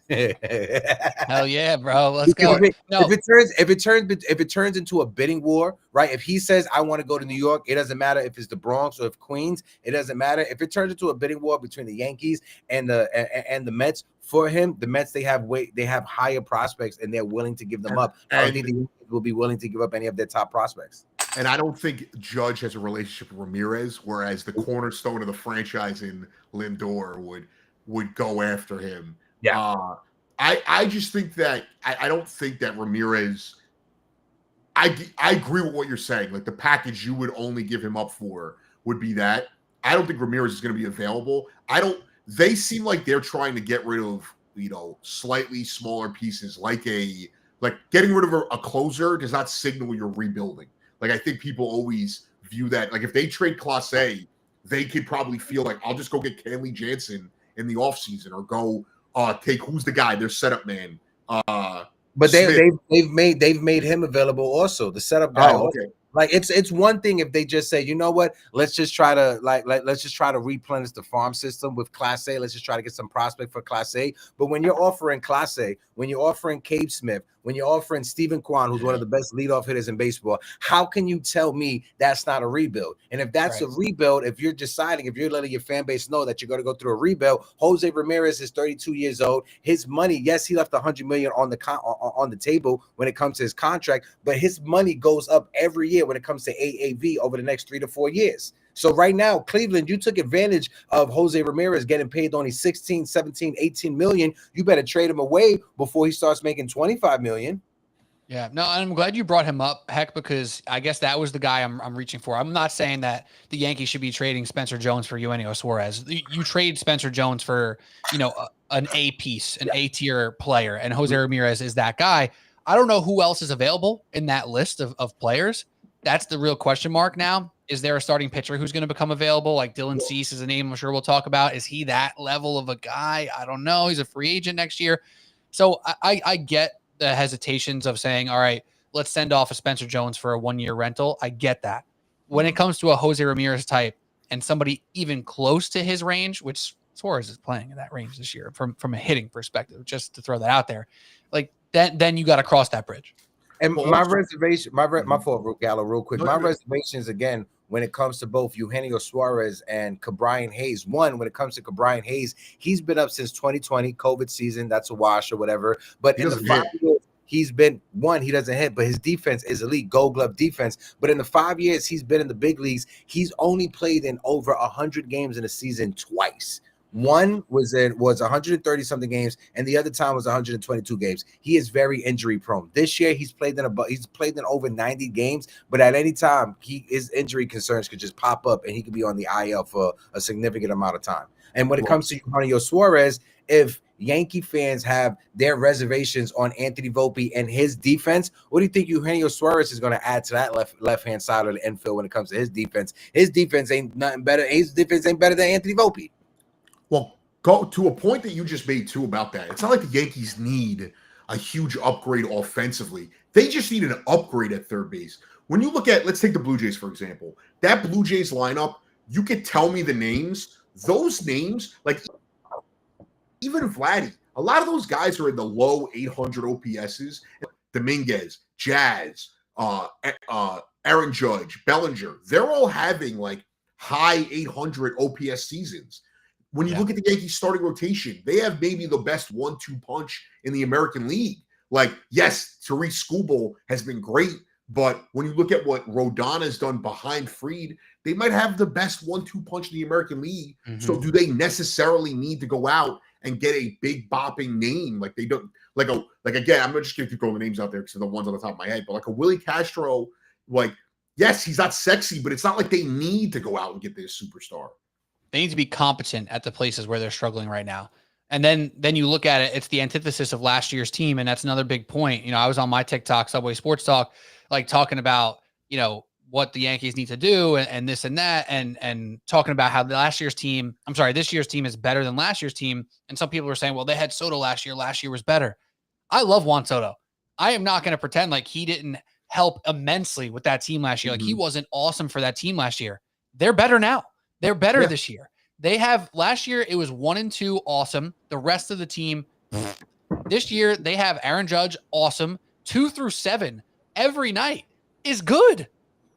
Hell yeah, bro. Let's go. If it turns into a bidding war, right? If he says I want to go to New York, it doesn't matter if it's the Bronx or if Queens. It doesn't matter if it turns into a bidding war between the Yankees and the Mets. For him, the Mets, they have higher prospects and they're willing to give them up. I don't think the Yankees will be willing to give up any of their top prospects. And I don't think Judge has a relationship with Ramirez, whereas the cornerstone of the franchise in Lindor would go after him. Yeah. I just think that I don't think that Ramirez. I agree with what you're saying. Like the package you would only give him up for would be that. I don't think Ramirez is going to be available. They seem like they're trying to get rid of slightly smaller pieces, like getting rid of a closer does not signal you're rebuilding. Like I think people always view that. Like if they trade Clase, they could probably feel like I'll just go get Kenley Jansen in the offseason or go. Take who's the guy, their setup man. But they've made him available also. The setup guy. Okay. Like it's one thing if they just say, you know what, let's just try to let's just try to replenish the farm system with Class A. Let's just try to get some prospect for Class A. But when you're offering Class A, when you're offering Cade Smith, when you're offering Stephen Kwan, who's one of the best leadoff hitters in baseball, how can you tell me that's not a rebuild? And if that's a rebuild, if you're deciding, if you're letting your fan base know that you're going to go through a rebuild, Jose Ramirez is 32 years old. His money, yes, he left $100 million on the table when it comes to his contract, but his money goes up every year when it comes to AAV over the next 3 to 4 years. So right now, Cleveland, you took advantage of Jose Ramirez getting paid only 16, 17, 18 million. You better trade him away before he starts making 25 million. Yeah, no, I'm glad you brought him up, Heck, because I guess that was the guy I'm reaching for. I'm not saying that the Yankees should be trading Spencer Jones for Eugenio Suarez. You trade Spencer Jones for, an A piece, an A tier player, and Jose Ramirez is that guy. I don't know who else is available in that list of players. That's the real question mark now. Is there a starting pitcher who's going to become available? Like Dylan Cease is a name I'm sure we'll talk about. Is he that level of a guy? I don't know. He's a free agent next year. So I get the hesitations of saying, all right, let's send off a Spencer Jones for a 1-year rental. I get that. When it comes to a Jose Ramirez type and somebody even close to his range, which Suarez is playing in that range this year from a hitting perspective, just to throw that out there, like then you got to cross that bridge. And my reservation, my fault, Gallo, real quick. My reservations again when it comes to both Eugenio Suarez and Ke'Bryan Hayes. One, when it comes to Ke'Bryan Hayes, he's been up since 2020, COVID season. That's a wash or whatever. But in the 5 years, he's been he doesn't hit, but his defense is elite, Gold Glove defense. But in the 5 years he's been in the big leagues, he's only played in over 100 games in a season twice. One was 130 something games, and the other time was 122 games. He is very injury prone. This year he's played in over 90 games, but at any time his injury concerns could just pop up, and he could be on the IL for a significant amount of time. And when it comes to Eugenio Suarez, if Yankee fans have their reservations on Anthony Volpe and his defense, what do you think Eugenio Suarez is going to add to that left-hand side of the infield when it comes to his defense? His defense ain't nothing better. His defense ain't better than Anthony Volpe. Well, go to a point that you just made too about that. It's not like the Yankees need a huge upgrade offensively. They just need an upgrade at third base. When you look at, let's take the Blue Jays, for example. That Blue Jays lineup, you could tell me the names. Those names, like even Vladdy, a lot of those guys are in the low 800 OPSs. Dominguez, Jazz, Aaron Judge, Bellinger, they're all having like high 800 OPS seasons. When you look at the Yankees starting rotation, they have maybe the best 1-2 punch in the American League. Like, yes, Tariq Skubal has been great, but when you look at what Rodon has done behind Fried, they might have the best 1-2 punch in the American League. Mm-hmm. So do they necessarily need to go out and get a big bopping name? Like they don't, again, I'm not just going to keep throwing the names out there because they're the ones on the top of my head, but like a Willie Castro, like, yes, he's not sexy, but it's not like they need to go out and get this superstar. They need to be competent at the places where they're struggling right now. And then you look at it, it's the antithesis of last year's team. And that's another big point. I was on my TikTok, Subway Sports Talk, like talking about, what the Yankees need to do and this and that, and talking about how this year's team is better than last year's team. And some people are saying, well, they had Soto last year. Last year was better. I love Juan Soto. I am not going to pretend like he didn't help immensely with that team last year. Like he wasn't awesome for that team last year. They're better now. They're better this year. They have last year, it was 1-2 awesome. The rest of the team this year, they have Aaron Judge awesome. 2 through 7 every night is good.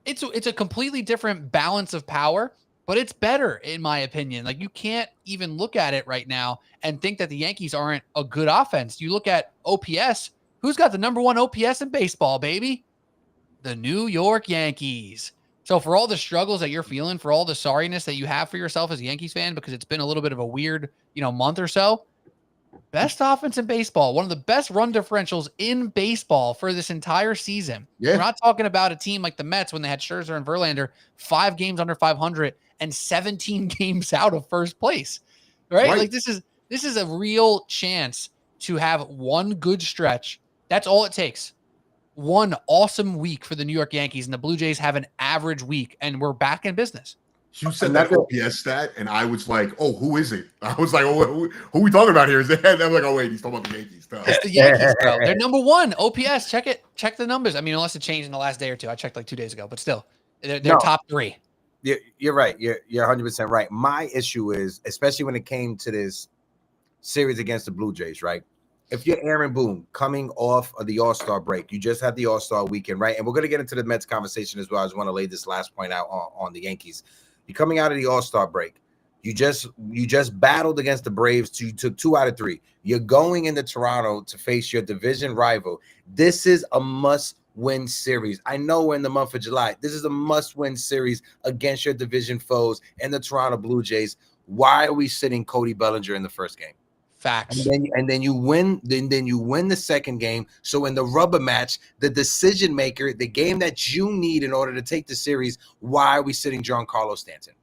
It's a completely different balance of power, but it's better in my opinion. Like you can't even look at it right now and think that the Yankees aren't a good offense. You look at OPS, who's got the number 1 OPS in baseball, baby? The New York Yankees. So for all the struggles that you're feeling, for all the sorriness that you have for yourself as a Yankees fan, because it's been a little bit of a weird, month or so, best offense in baseball, one of the best run differentials in baseball for this entire season. Yeah. We're not talking about a team like the Mets when they had Scherzer and Verlander, 5 games under 500 and 17 games out of first place, right? Like this is a real chance to have one good stretch. That's all it takes. One awesome week for the New York Yankees, and the Blue Jays have an average week, and we're back in business. You said that OPS stat, and I was like, "Oh, who is it?" I was like, "Oh, who are we talking about here?" Is it? And I'm like, "Oh, wait, he's talking about the Yankees." No. It's the Yankees, bro. They're number one OPS. Check it. Check the numbers. I mean, unless it changed in the last day or two. I checked like 2 days ago, but still, they're top 3. You're right. You're 100% right. My issue is, especially when it came to this series against the Blue Jays, right? If you're Aaron Boone coming off of the All-Star break, you just had the All-Star weekend, right? And we're going to get into the Mets conversation as well. I just want to lay this last point out on the Yankees. You're coming out of the All-Star break. You just battled against the Braves. You took 2 out of 3. You're going into Toronto to face your division rival. This is a must-win series. I know we're in the month of July. This is a must-win series against your division foes and the Toronto Blue Jays. Why are we sitting Cody Bellinger in the first game? Facts. And then you win. Then you win the second game. So in the rubber match, the decision maker, the game that you need in order to take the series, why are we sitting Giancarlo Stanton?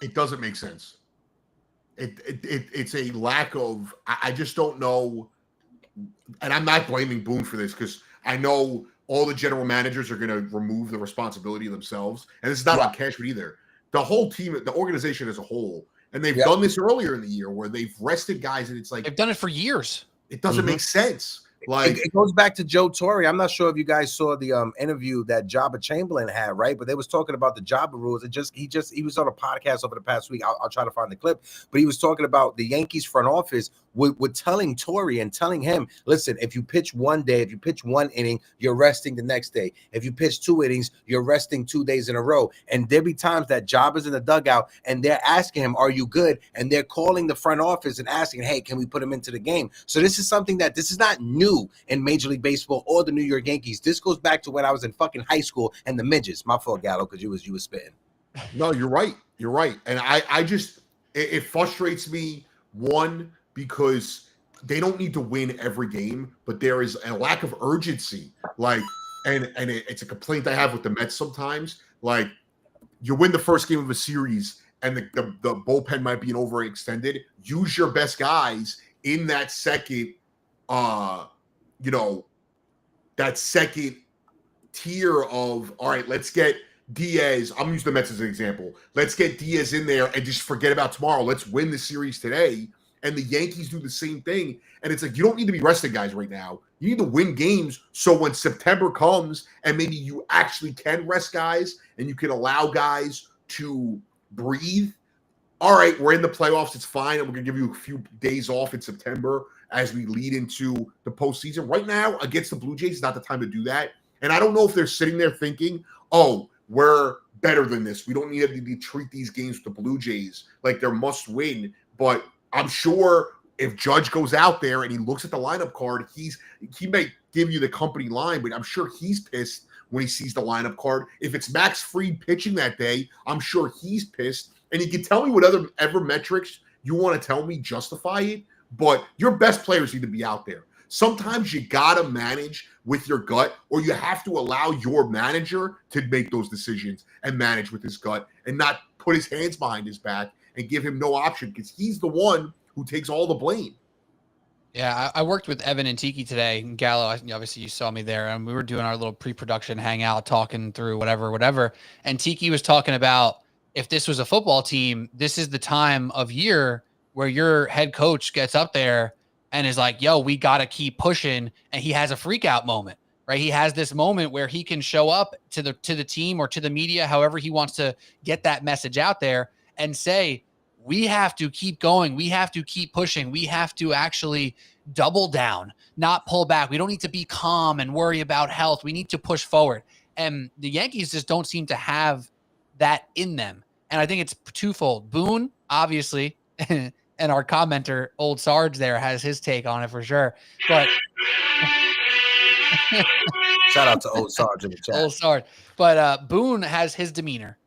It doesn't make sense. It's a lack of. I just don't know, and I'm not blaming Boone for this because I know all the general managers are going to remove the responsibility themselves, and it's not on Cashman either. The whole team, the organization as a whole. And they've done this earlier in the year where they've rested guys, and it's like they've done it for years. It doesn't make sense. Like it goes back to Joe Torre. I'm not sure if you guys saw the interview that Jabba Chamberlain had, right? But they was talking about the Jabba rules. He was on a podcast over the past week. I'll try to find the clip, but he was talking about the Yankees front office with telling Torre and telling him, listen, if you pitch one day, if you pitch one inning, you're resting the next day. If you pitch 2 innings, you're resting 2 days in a row. And there be times that Jabba's in the dugout and they're asking him, are you good? And they're calling the front office and asking, hey, can we put him into the game? So this is not new in Major League Baseball or the New York Yankees. This goes back to when I was in fucking high school and the midgets. My fault, Gallo, because you was spitting. No, you're right. You're right. And I just it frustrates me, one, because they don't need to win every game, but there is a lack of urgency. Like, and it's a complaint I have with the Mets sometimes. Like, you win the first game of a series and the bullpen might be overextended. Use your best guys in that second that second tier of, all right, let's get Diaz. I'm using the Mets as an example. Let's get Diaz in there and just forget about tomorrow. Let's win the series today. And the Yankees do the same thing. And it's like, you don't need to be resting guys right now. You need to win games so when September comes and maybe you actually can rest guys and you can allow guys to breathe. All right, we're in the playoffs. It's fine. And we're going to give you a few days off in September as we lead into the postseason. Right now, against the Blue Jays, is not the time to do that. And I don't know if they're sitting there thinking, oh, we're better than this. We don't need to treat these games with the Blue Jays like they're must win. But I'm sure if Judge goes out there and he looks at the lineup card, he may give you the company line, but I'm sure he's pissed when he sees the lineup card. If it's Max Fried pitching that day, I'm sure he's pissed. And you can tell me whatever metrics you want to tell me justify it, but your best players need to be out there. Sometimes you got to manage with your gut, or you have to allow your manager to make those decisions and manage with his gut and not put his hands behind his back and give him no option because he's the one who takes all the blame. Yeah, I worked with Evan and Tiki today. Gallo, obviously you saw me there, and we were doing our little pre-production hangout, talking through whatever. And Tiki was talking about, if this was a football team, this is the time of year where your head coach gets up there and is like, yo, we got to keep pushing. And he has a freak out moment, right? He has this moment where he can show up to the team or to the media, however he wants to get that message out there, and say, we have to keep going. We have to keep pushing. We have to actually double down, not pull back. We don't need to be calm and worry about health. We need to push forward. And the Yankees just don't seem to have that in them. And I think it's twofold. Boone, obviously, and our commenter, Old Sarge there, has his take on it for sure. But shout out to Old Sarge in the chat. Old Sarge. But Boone has his demeanor.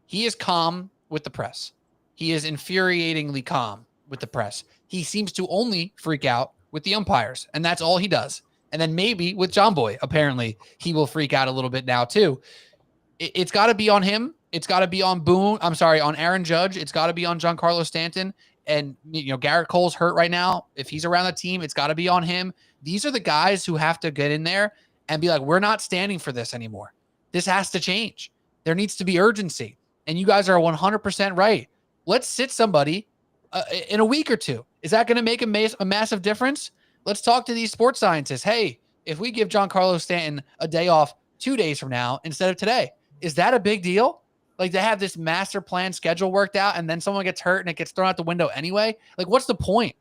He is calm with the press. He is infuriatingly calm with the press. He seems to only freak out with the umpires, and that's all he does. And then maybe with John Boy, apparently he will freak out a little bit now too. It's got to be on him. It's got to be on Boone. I'm sorry, on Aaron Judge. It's got to be on Giancarlo Stanton. And, Garrett Cole's hurt right now. If he's around the team, it's got to be on him. These are the guys who have to get in there and be like, we're not standing for this anymore. This has to change. There needs to be urgency. And you guys are 100% right. Let's sit somebody in a week or two. Is that going to make a massive difference? Let's talk to these sports scientists. Hey, if we give Giancarlo Stanton a day off 2 days from now instead of today, is that a big deal? Like, to have this master plan schedule worked out and then someone gets hurt and it gets thrown out the window anyway? Like, what's the point?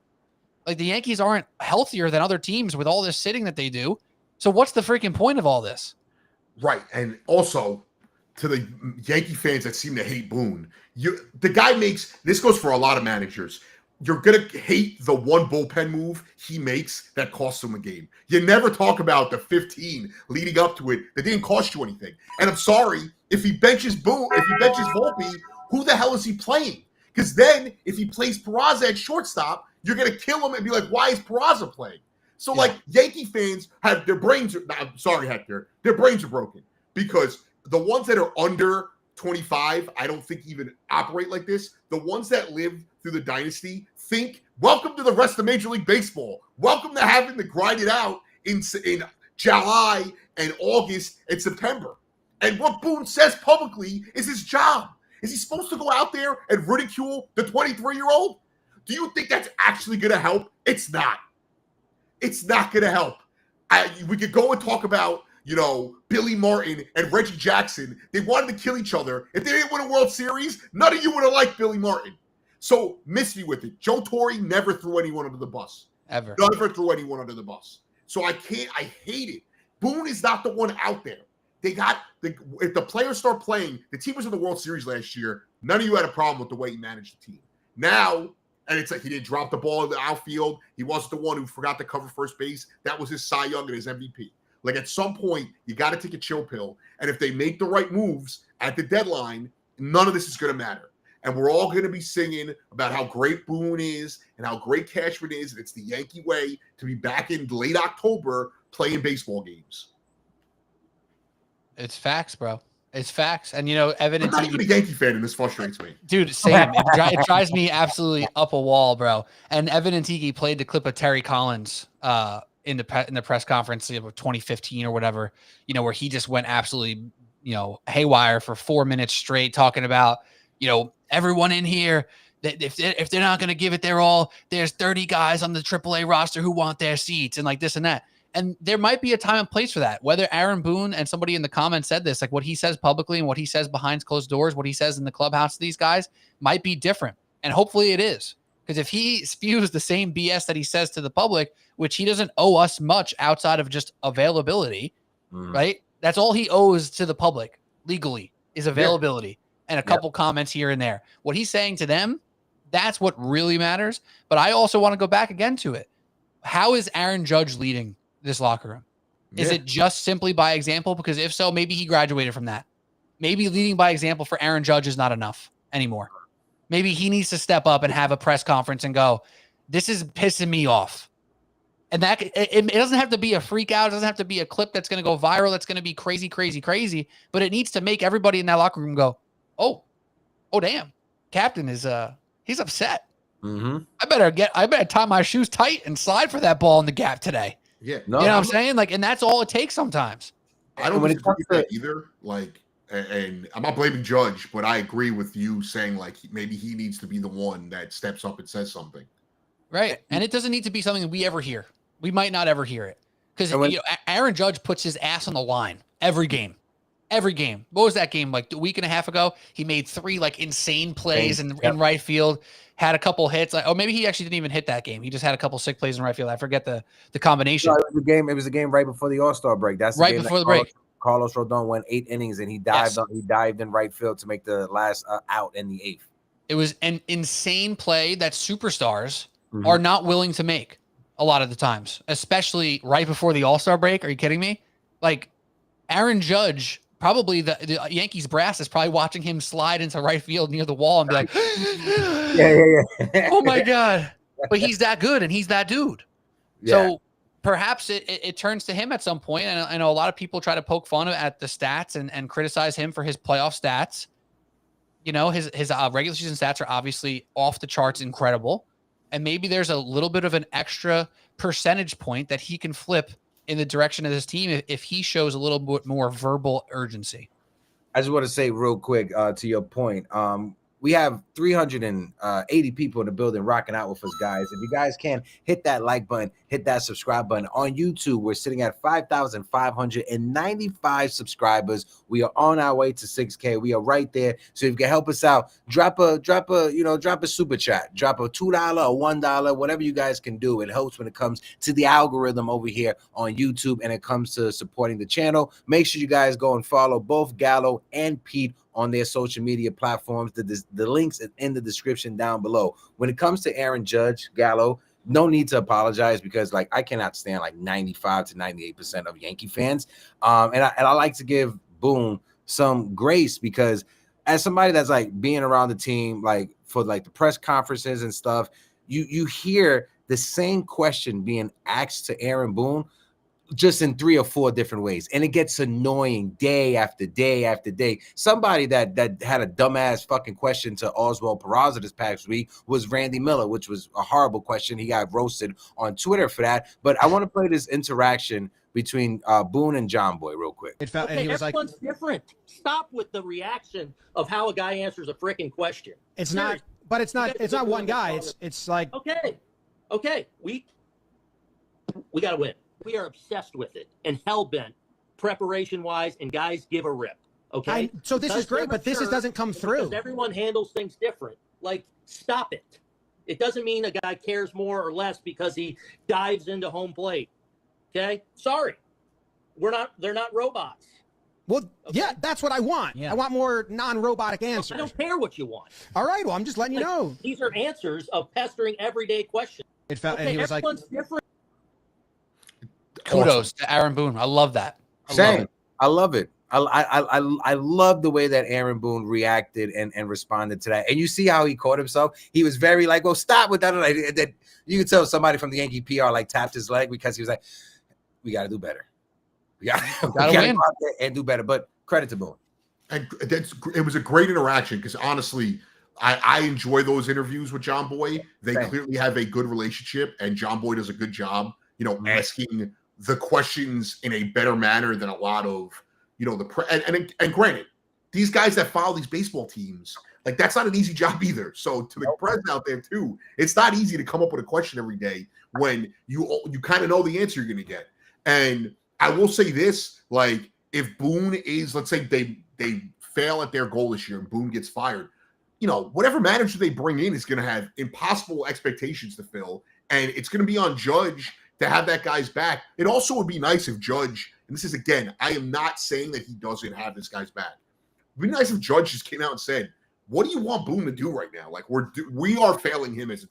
Like, the Yankees aren't healthier than other teams with all this sitting that they do. So what's the freaking point of all this? Right. And also, to the Yankee fans that seem to hate Boone, the guy makes, this goes for a lot of managers, you're going to hate the one bullpen move he makes that costs him a game. You never talk about the 15 leading up to it that didn't cost you anything. And I'm sorry, if he benches Volpe, who the hell is he playing? Because then if he plays Peraza at shortstop, you're going to kill him and be like, why is Peraza playing? So, like, Yankee fans have their brains – I'm sorry, Hector. Their brains are broken because the ones that are under 25, I don't think even operate like this. The ones that live through the dynasty think, welcome to the rest of Major League Baseball. Welcome to having to grind it out in July and August and September. And what Boone says publicly is his job. Is he supposed to go out there and ridicule the 23-year-old? Do you think that's actually going to help? It's not. It's not going to help. We could go and talk about, Billy Martin and Reggie Jackson. They wanted to kill each other. If they didn't win a World Series, none of you would have liked Billy Martin. So miss me with it. Joe Torre never threw anyone under the bus. Ever. Never threw anyone under the bus. So I hate it. Boone is not the one out there. If the players start playing, the team was in the World Series last year. None of you had a problem with the way he managed the team. Now, and it's like he didn't drop the ball in the outfield. He wasn't the one who forgot to cover first base. That was his Cy Young and his MVP. Like, at some point, you got to take a chill pill. And if they make the right moves at the deadline, none of this is going to matter. And we're all going to be singing about how great Boone is and how great Cashman is. And it's the Yankee way to be back in late October playing baseball games. It's facts, bro. It's facts. And, Evan and I'm not even a Yankee fan, and this frustrates me. Dude, same. It drives me absolutely up a wall, bro. And Evan and Tiki played the clip of Terry Collins in the press conference of 2015 or whatever, where he just went absolutely, haywire for 4 minutes straight talking about, everyone in here, that if they're not going to give it their all, there's 30 guys on the AAA roster who want their seats and like this and that. And there might be a time and place for that. Whether Aaron Boone, and somebody in the comments said this, like what he says publicly and what he says behind closed doors, what he says in the clubhouse to these guys might be different. And hopefully it is. Because if he spews the same BS that he says to the public, which he doesn't owe us much outside of just availability, right? That's all he owes to the public legally is availability and a couple comments here and there. What he's saying to them, that's what really matters. But I also want to go back again to it. How is Aaron Judge leading this locker room? Is it just simply by example? Because if so, maybe he graduated from that. Maybe leading by example for Aaron Judge is not enough anymore. Maybe he needs to step up and have a press conference and go, this is pissing me off. And that it doesn't have to be a freak out. It doesn't have to be a clip that's going to go viral. That's going to be crazy, crazy, crazy. But it needs to make everybody in that locker room go, oh damn, Captain is he's upset. I better tie my shoes tight and slide for that ball in the gap today. Yeah, no, you know what I'm saying? Like, and that's all it takes sometimes. I don't disagree with that either. Like, and I'm not blaming Judge, but I agree with you saying like maybe he needs to be the one that steps up and says something. Right, and it doesn't need to be something that we ever hear. We might not ever hear it because Aaron Judge puts his ass on the line every game. Every game. What was that game? Like a week and a half ago, he made 3 like insane plays in right field. Had a couple hits. Maybe he actually didn't even hit that game. He just had a couple sick plays in right field. I forget the combination. No, it was a game right before the All-Star break. That's the right game before the break. Carlos Rodon went 8 innings and he dived in right field to make the last out in the 8th. It was an insane play that superstars are not willing to make a lot of the times, especially right before the All-Star break. Are you kidding me? Like Aaron Judge, probably the Yankees brass is probably watching him slide into right field near the wall and be like, yeah. Oh my God. But he's that good and he's that dude. Yeah. So perhaps it turns to him at some point. And I know a lot of people try to poke fun at the stats and criticize him for his playoff stats. His regular season stats are obviously off the charts incredible. And maybe there's a little bit of an extra percentage point that he can flip in the direction of this team if he shows a little bit more verbal urgency. I just want to say real quick to your point. We have 380 people in the building rocking out with us, guys. If you guys can hit that like button, hit that subscribe button. On YouTube, we're sitting at 5,595 subscribers. We are on our way to 6K. We are right there. So if you can help us out, drop a super chat, drop a $2 or $1, whatever you guys can do. It helps when it comes to the algorithm over here on YouTube and it comes to supporting the channel. Make sure you guys go and follow both Gallo and Pete on their social media platforms. The links are in the description down below. When it comes to Aaron Judge, Gallo, no need to apologize because like I cannot stand like 95 to 98% of Yankee fans. And I like to give Boone some grace because as somebody that's like being around the team, like for like the press conferences and stuff, you hear the same question being asked to Aaron Boone just in 3 or 4 different ways. And it gets annoying day after day after day. Somebody that had a dumbass fucking question to Oswald Peraza this past week was Randy Miller, which was a horrible question. He got roasted on Twitter for that. But I want to play this interaction between Boone and John Boy real quick. It felt, and he was everyone's different. Stop with the reaction of how a guy answers a freaking question. It's not, but it's not one guy. It's like, okay, we got to win. We are obsessed with it and hell-bent preparation-wise, and guys give a rip, okay? So this is great, but this doesn't come through. Because everyone handles things different. Like, stop it. It doesn't mean a guy cares more or less because he dives into home plate, okay? Sorry. They're not robots. Well, okay? Yeah, that's what I want. Yeah. I want more non-robotic answers. I don't care what you want. All right, well, I'm just letting you know. These are answers of pestering everyday questions. It felt, and he was everyone's different. Kudos to Aaron Boone. I love that. I love it. I love the way that Aaron Boone reacted and responded to that. And you see how he caught himself. He was very like, "Well, stop with that." That you could tell somebody from the Yankee PR like tapped his leg because he was like, "We got to do better. We got to go out there and do better." But credit to Boone. And it was a great interaction because honestly, I enjoy those interviews with John Boy. They clearly have a good relationship, and John Boy does a good job, asking the questions in a better manner than a lot of, and granted, these guys that follow these baseball teams, like that's not an easy job either. So to the press out there too, it's not easy to come up with a question every day when you kind of know the answer you're going to get. And I will say this, like if Boone is, let's say they fail at their goal this year and Boone gets fired, whatever manager they bring in is going to have impossible expectations to fill. And it's going to be on Judge to have that guy's back. It also would be nice if Judge, and this is again, I am not saying that he doesn't have this guy's back. It would be nice if Judge just came out and said, "What do you want Boone to do right now? Like we are failing him as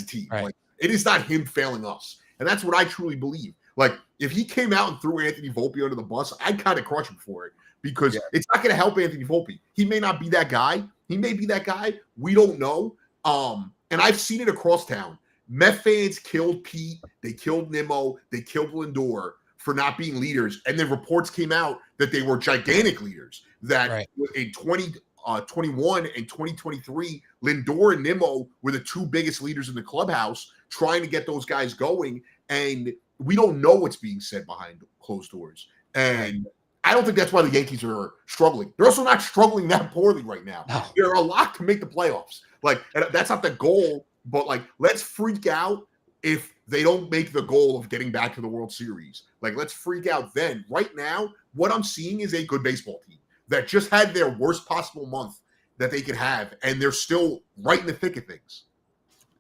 a team. Right. Like it is not him failing us." And that's what I truly believe. Like if he came out and threw Anthony Volpe under the bus, I'd kind of crush him for it because it's not going to help Anthony Volpe. He may not be that guy. He may be that guy. We don't know. And I've seen it across town. Met fans killed Pete, they killed Nimmo, they killed Lindor for not being leaders. And then reports came out that they were gigantic leaders, that in 2021 and 2023, Lindor and Nimmo were the 2 biggest leaders in the clubhouse trying to get those guys going. And we don't know what's being said behind closed doors. And I don't think that's why the Yankees are struggling. They're also not struggling that poorly right now. No. They're a lot to make the playoffs. Like, that's not the goal. But, like, let's freak out if they don't make the goal of getting back to the World Series. Like, let's freak out then. Right now, what I'm seeing is a good baseball team that just had their worst possible month that they could have, and they're still right in the thick of things.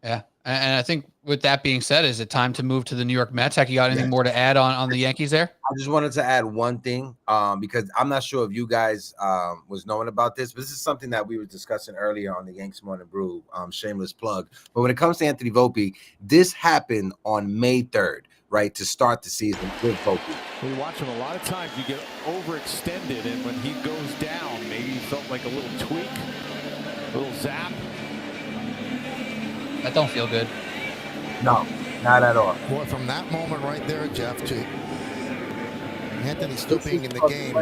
Yeah, and I think with that being said, is it time to move to the New York Mets? Heck, you got anything more to add on the Yankees there? I just wanted to add one thing because I'm not sure if you guys was knowing about this, but this is something that we were discussing earlier on the Yanks Morning Brew, shameless plug. But when it comes to Anthony Volpe, this happened on May 3rd, right, to start the season with Volpe. We watch him a lot of times. You get overextended, and when he goes down, maybe he felt like a little tweak, a little zap. That don't feel good. No, not at all. Boy, from that moment right there, Jeff, to Anthony still being in the game.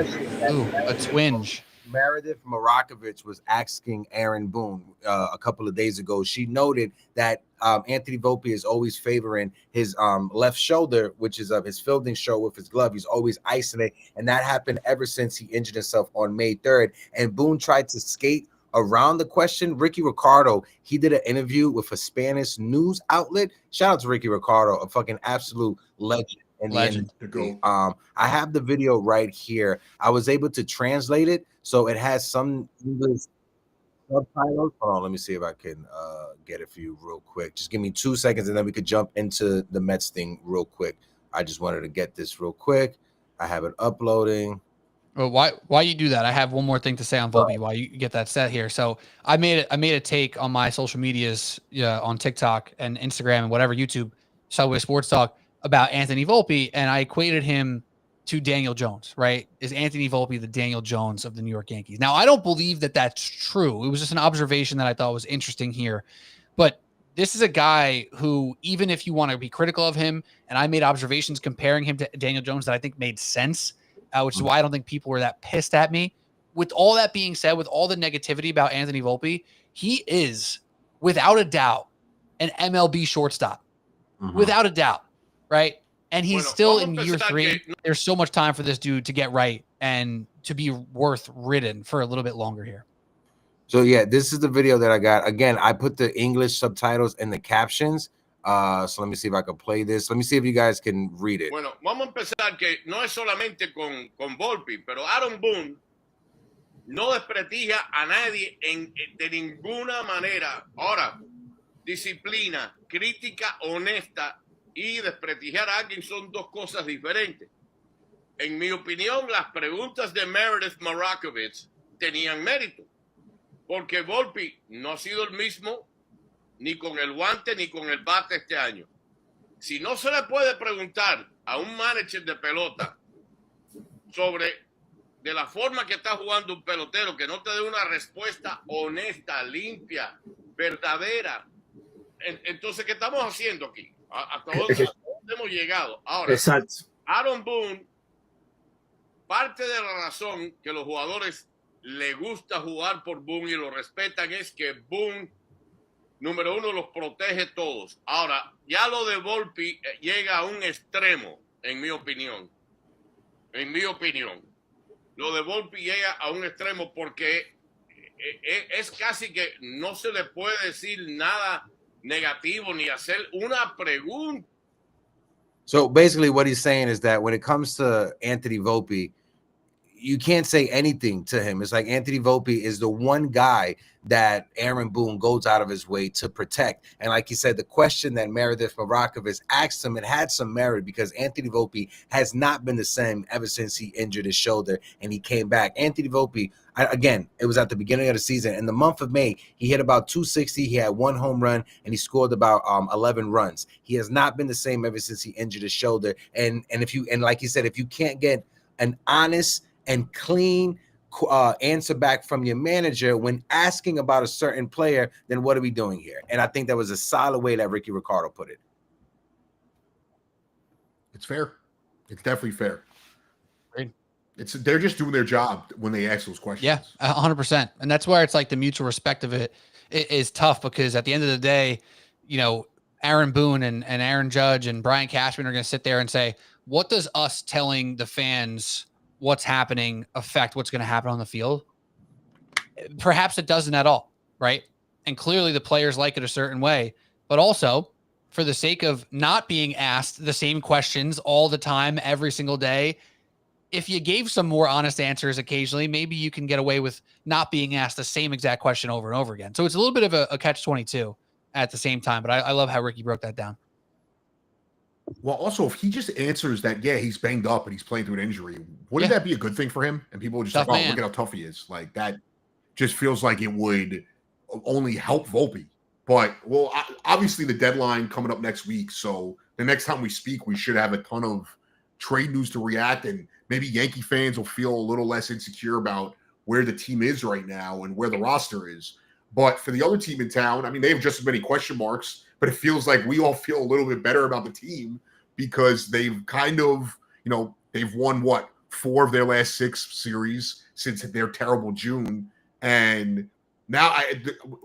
Ooh, a twinge. Meredith Marakovich was asking Aaron Boone a couple of days ago, she noted that Anthony Volpe is always favoring his left shoulder, which is of his fielding show with his glove. He's always icing it, and that happened ever since he injured himself on May 3rd. And Boone tried to skate around the question. Ricky Ricardo, he did an interview with a Spanish news outlet. Shout out to Ricky Ricardo, a fucking absolute legend. Legend. I have the video right here. I was able to translate it, so it has some English subtitles. Hold on, let me see if I can get it for you real quick. Just give me 2 seconds, and then we could jump into the Mets thing real quick. I just wanted to get this real quick. I have it uploading. Well, why you do that? I have one more thing to say on Volpe while you get that set here. So I made a take on my social medias, on TikTok and Instagram and whatever, YouTube, Subway Sports Talk, about Anthony Volpe, and I equated him to Daniel Jones, right? Is Anthony Volpe the Daniel Jones of the New York Yankees? Now, I don't believe that that's true. It was just an observation that I thought was interesting here. But this is a guy who, even if you want to be critical of him, and I made observations comparing him to Daniel Jones that I think made sense, which is why I don't think people were that pissed at me. With all that being said, with all the negativity about Anthony Volpe, he is, without a doubt, an MLB shortstop. Without a doubt. Right. And he's still in year 3. There's so much time for this dude to get right and to be worth ridden for a little bit longer here. So, yeah, this is the video that I got. Again, I put the English subtitles and the captions. So let me see if I can play this. Let me see if you guys can read it. Bueno, vamos a empezar que no es solamente con Volpe, pero Aaron Boone no desprestigia a nadie de ninguna manera. Ahora, disciplina, crítica honesta y desprestigiar a alguien son dos cosas diferentes. En mi opinión, las preguntas de Meredith Marakovich tenían mérito, porque Volpe no ha sido el mismo ni con el guante ni con el bate este año. Si no se le puede preguntar a un manager de pelota sobre de la forma que está jugando un pelotero, que no te dé una respuesta honesta, limpia, verdadera, entonces, ¿qué estamos haciendo aquí? ¿Hasta dónde hemos llegado? Ahora, exacto. Aaron Boone, parte de la razón que los jugadores le gusta jugar por Boone y lo respetan es que Boone, número uno, los protege todos. Ahora, ya lo de Volpe llega a un extremo, en mi opinión. En mi opinión. Lo de Volpe llega a un extremo porque es casi que no se le puede decir nada negativo ni hacer una pregunta. So basically what he's saying is that when it comes to Anthony Volpe, you can't say anything to him. It's like Anthony Volpe is the one guy that Aaron Boone goes out of his way to protect. And like he said, the question that Meredith Marakovich asked him, it had some merit because Anthony Volpe has not been the same ever since he injured his shoulder and he came back. Anthony Volpe, again, it was at the beginning of the season. In the month of May, he hit about 260. He had 1 home run and he scored about 11 runs. He has not been the same ever since he injured his shoulder. And like he said, if you can't get an honest and clean answer back from your manager when asking about a certain player, then what are we doing here? And I think that was a solid way that Ricky Ricardo put it. It's fair. It's definitely fair. Great. They're just doing their job when they ask those questions. Yeah, 100%. And that's where it's like the mutual respect of it is tough because at the end of the day, Aaron Boone and Aaron Judge and Brian Cashman are going to sit there and say, what does us telling the fans what's happening affect what's going to happen on the field? Perhaps it doesn't at all, right? And clearly the players like it a certain way, but also for the sake of not being asked the same questions all the time, every single day, if you gave some more honest answers occasionally, maybe you can get away with not being asked the same exact question over and over again. So it's a little bit of a catch-22 at the same time, but I love how Ricky broke that down. Well, also, if he just answers that, yeah, he's banged up and he's playing through an injury, wouldn't that be a good thing for him? And people would just Tough like, oh, man. look at how tough he is. Like, that just feels like it would only help Volpe. But, well, obviously the deadline coming up next week. So the next time we speak, we should have a ton of trade news to react. And maybe Yankee fans will feel a little less insecure about where the team is right now and where the roster is. But for the other team in town, I mean, they have just as many question marks. But it feels like we all feel a little bit better about the team because they've kind of, they've won, 4 of their last 6 series since their terrible June. And now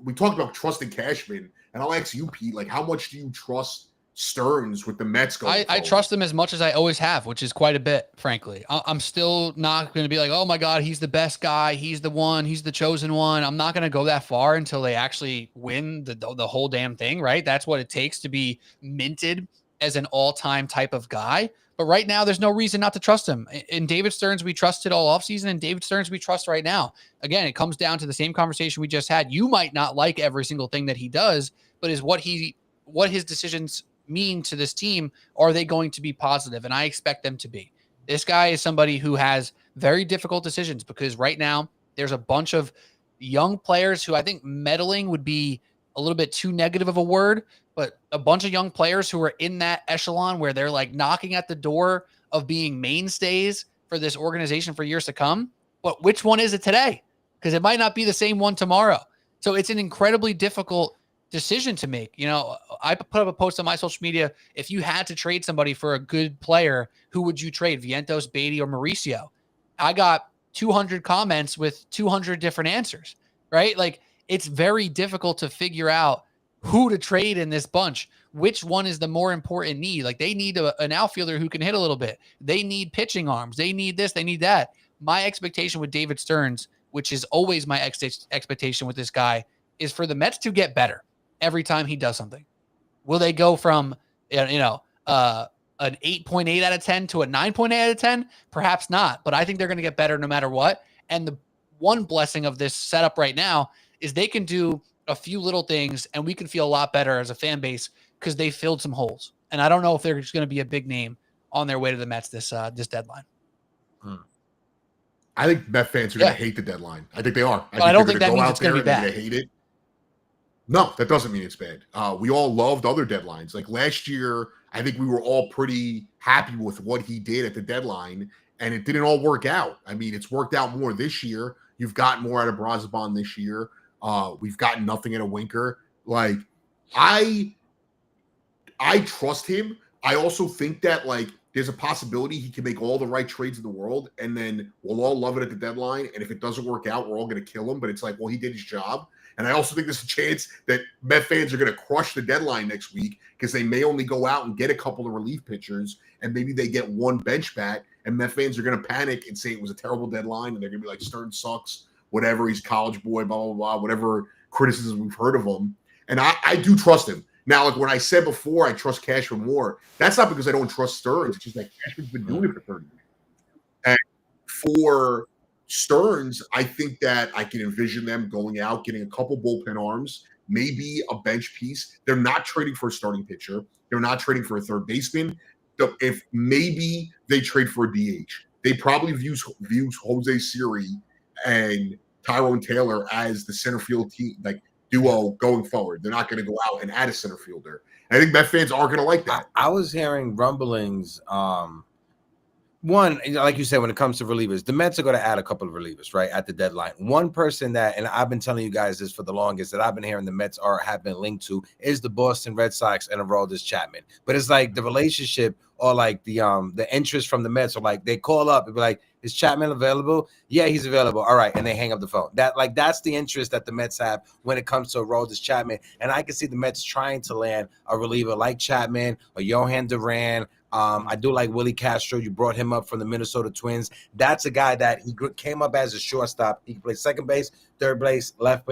we talked about trusting Cashman, and I'll ask you, Pete, like, how much do you trust Stearns with the Mets going I trust him as much as I always have, which is quite a bit, frankly. I'm still not going to be like, oh my God, he's the best guy. He's the one. He's the chosen one. I'm not going to go that far until they actually win the whole damn thing, right? That's what it takes to be minted as an all-time type of guy. But right now, there's no reason not to trust him. In David Stearns, we trusted all offseason, and David Stearns, we trust right now. Again, it comes down to the same conversation we just had. You might not like every single thing that he does, but is what his decisions mean to this team, are they going to be positive? And I expect them to be. This guy is somebody who has very difficult decisions, because right now there's a bunch of young players who I think meddling would be a little bit too negative of a word, but a bunch of young players who are in that echelon where they're like knocking at the door of being mainstays for this organization for years to come. But which one is it today? Because it might not be the same one tomorrow. So it's an incredibly difficult decision to make. You know, I put up a post on my social media. If you had to trade somebody for a good player, who would you trade? Vientos, Beatty, or Mauricio? I got 200 comments with 200 different answers, right? Like, it's very difficult to figure out who to trade in this bunch. Which one is the more important need? Like, they need an outfielder who can hit a little bit. They need pitching arms. They need this. They need that. My expectation with David Stearns, which is always my expectation with this guy, is for the Mets to get better every time he does something. Will they go from, an 8.8 out of 10 to a 9.8 out of 10? Perhaps not, but I think they're going to get better no matter what. And the one blessing of this setup right now is they can do a few little things, and we can feel a lot better as a fan base because they filled some holes. And I don't know if they're just going to be a big name on their way to the Mets this deadline. I think Met fans are going to hate the deadline. I think they are. I don't think that means it's going to be bad. They hate it. No, that doesn't mean it's bad. We all loved other deadlines. Like last year, I think we were all pretty happy with what he did at the deadline, and it didn't all work out. I mean, it's worked out more this year. You've gotten more out of Braziban this year. We've gotten nothing out of Winker. Like, I trust him. I also think that, like, there's a possibility he can make all the right trades in the world, and then we'll all love it at the deadline. And if it doesn't work out, we're all going to kill him. But it's like, well, he did his job. And I also think there's a chance that Met fans are going to crush the deadline next week because they may only go out and get a couple of relief pitchers, and maybe they get one bench bat, and Met fans are going to panic and say it was a terrible deadline, and they're going to be like, Stearns sucks, whatever, he's a college boy, blah, blah, blah, whatever criticism we've heard of him. And I do trust him. Now, like when I said before, I trust Cashman more. That's not because I don't trust Stearns. It's just that Cashman's been doing it for 30 years. And for Stearns, I think that I can envision them going out, getting a couple bullpen arms, maybe a bench piece. They're not trading for a starting pitcher. They're not trading for a third baseman. If maybe they trade for a DH, they probably views Jose Siri and Tyrone Taylor as the center field team, like duo going forward. They're not going to go out and add a center fielder. And I think Met fans are going to like that. I was hearing rumblings. One, like you said, when it comes to relievers, the Mets are going to add a couple of relievers, right, at the deadline. One person that, and I've been telling you guys this for the longest, that I've been hearing the Mets have been linked to is the Boston Red Sox and Aroldis Chapman. But it's like the relationship or like the interest from the Mets are like, they call up and be like, is Chapman available? Yeah, he's available. All right. And they hang up the phone. That's the interest that the Mets have when it comes to Aroldis Chapman. And I can see the Mets trying to land a reliever like Chapman or Johan Duran. I do like Willie Castro. You brought him up from the Minnesota Twins. That's a guy that he came up as a shortstop. He can play second base, third base, left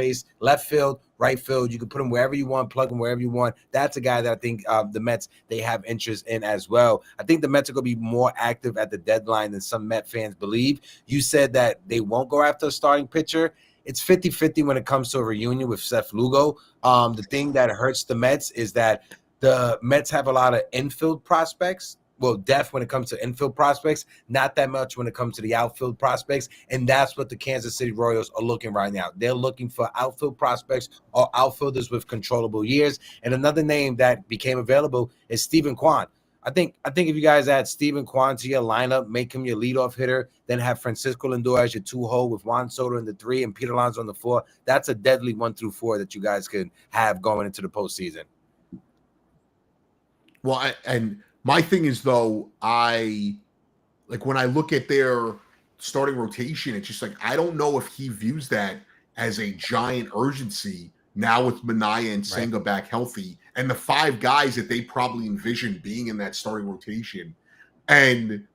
field, right field. You can put him wherever you want, plug him wherever you want. That's a guy that I think the Mets, they have interest in as well. I think the Mets are going to be more active at the deadline than some Met fans believe. You said that they won't go after a starting pitcher. It's 50-50 when it comes to a reunion with Seth Lugo. The thing that hurts the Mets is that the Mets have a lot of infield prospects. Well, depth when it comes to infield prospects, not that much when it comes to the outfield prospects. And that's what the Kansas City Royals are looking right now. They're looking for outfield prospects or outfielders with controllable years. And another name that became available is Steven Kwan. I think if you guys add Steven Kwan to your lineup, make him your leadoff hitter, then have Francisco Lindor as your 2-hole with Juan Soto in the 3 and Pete Alonso on the 4, that's a deadly 1 through 4 that you guys could have going into the postseason. Well, and my thing is, though, I like when I look at their starting rotation, it's just like I don't know if he views that as a giant urgency now with Minaya and Senga back healthy, and the 5 guys that they probably envisioned being in that starting rotation. And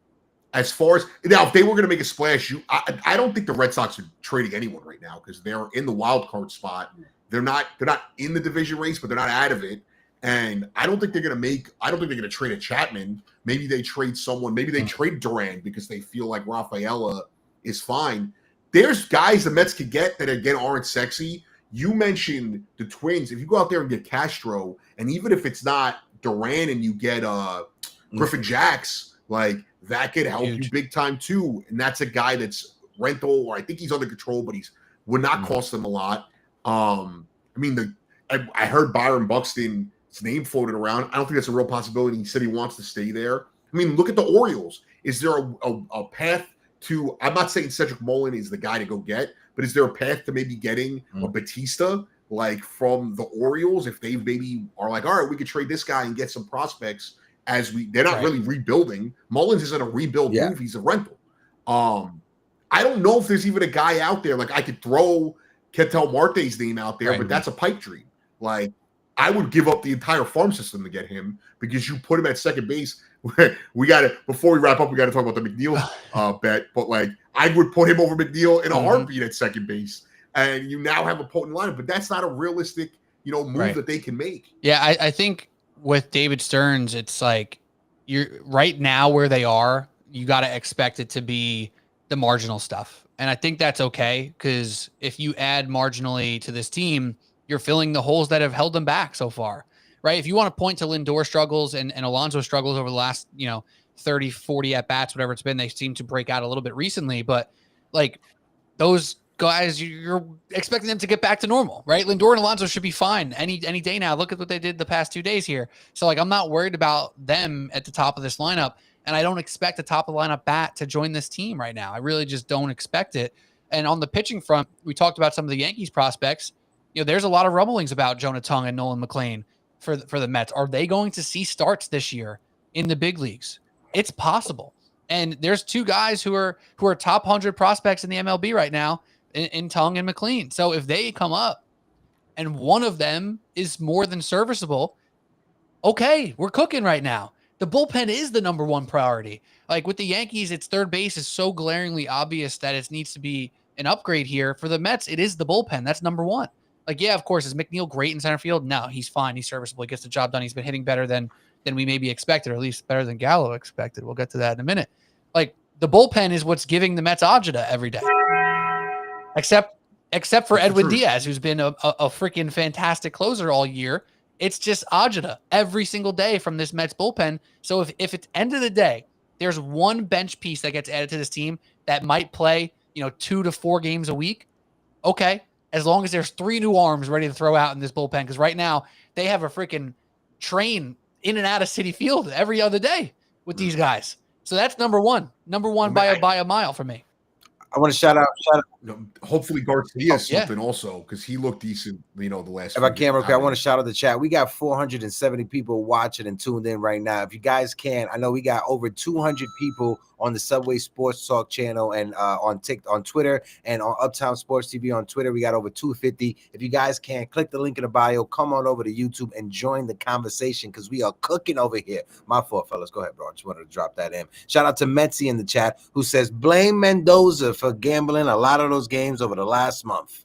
as far as now, if they were going to make a splash, I don't think the Red Sox are trading anyone right now because they're in the wild card spot. They're not in the division race, but they're not out of it. And I don't think they're going to trade a Chapman. Maybe they trade someone. Maybe they trade Duran because they feel like Rafaela is fine. There's guys the Mets could get that again aren't sexy. You mentioned the Twins. If you go out there and get Castro, and even if it's not Duran and you get Griffin Jacks, like that could help you big time too. And that's a guy that's rental, or I think he's under control, but would not cost them a lot. I mean, I heard Byron Buxton's name floated around. I don't think that's a real possibility. He said he wants to stay there. I mean, look at the Orioles. Is there a path to? I'm not saying Cedric Mullin is the guy to go get, but is there a path to maybe getting a Batista like from the Orioles if they maybe are like, all right, we could trade this guy and get some prospects they're not really rebuilding. Mullins isn't a rebuild move. He's a rental. I don't know if there's even a guy out there. Like I could throw Ketel Marte's name out there, but that's a pipe dream. Like I would give up the entire farm system to get him because you put him at second base. We got to, before we wrap up, we got to talk about the McNeil bet, but like I would put him over McNeil in a heartbeat at second base. And you now have a potent lineup, but that's not a realistic, move that they can make. Yeah. I think with David Stearns, it's like you're right now where they are, you got to expect it to be the marginal stuff. And I think that's okay. Cause if you add marginally to this team, you're filling the holes that have held them back so far, right? If you want to point to Lindor struggles and Alonso struggles over the last, 30, 40 at bats, whatever it's been, they seem to break out a little bit recently, but like those guys, you're expecting them to get back to normal, right? Lindor and Alonso should be fine any day now. Look at what they did the past 2 days here. So like, I'm not worried about them at the top of this lineup, and I don't expect a top of the lineup bat to join this team right now. I really just don't expect it. And on the pitching front, we talked about some of the Yankees prospects. There's a lot of rumblings about Jonah Tung and Nolan McLean for the Mets. Are they going to see starts this year in the big leagues? It's possible. And there's 2 guys who are top 100 prospects in the MLB right now, in Tung and McLean. So if they come up and one of them is more than serviceable, okay, we're cooking right now. The bullpen is the number 1 priority. Like with the Yankees, its third base is so glaringly obvious that it needs to be an upgrade here. For the Mets, it is the bullpen. That's number 1. Like, yeah, of course, is McNeil great in center field? No, he's fine. He's serviceable. He gets the job done. He's been hitting better than we maybe expected, or at least better than Gallo expected. We'll get to that in a minute. Like the bullpen is what's giving the Mets agita every day. Except for Edwin Diaz, who's been a freaking fantastic closer all year. It's just agita every single day from this Mets bullpen. So if it's end of the day, there's one bench piece that gets added to this team that might play, 2 to 4 games a week. Okay. As long as there's 3 new arms ready to throw out in this bullpen. Because right now they have a freaking train in and out of Citi Field every other day with these guys. So that's number 1 by a mile for me. I want to shout out. Hopefully Garcia something also because he looked decent. The last. If I can, real quick, I want to shout out the chat. We got 470 people watching and tuned in right now. If you guys can, I know we got over 200 people on the Subway Sports Talk channel and on Twitter and on Uptown Sports TV on Twitter. We got over 250. If you guys can, click the link in the bio. Come on over to YouTube and join the conversation because we are cooking over here. My fault, fellas. Go ahead, bro. I just wanted to drop that in. Shout out to Metzi in the chat who says blame Mendoza for gambling a lot of those games over the last month.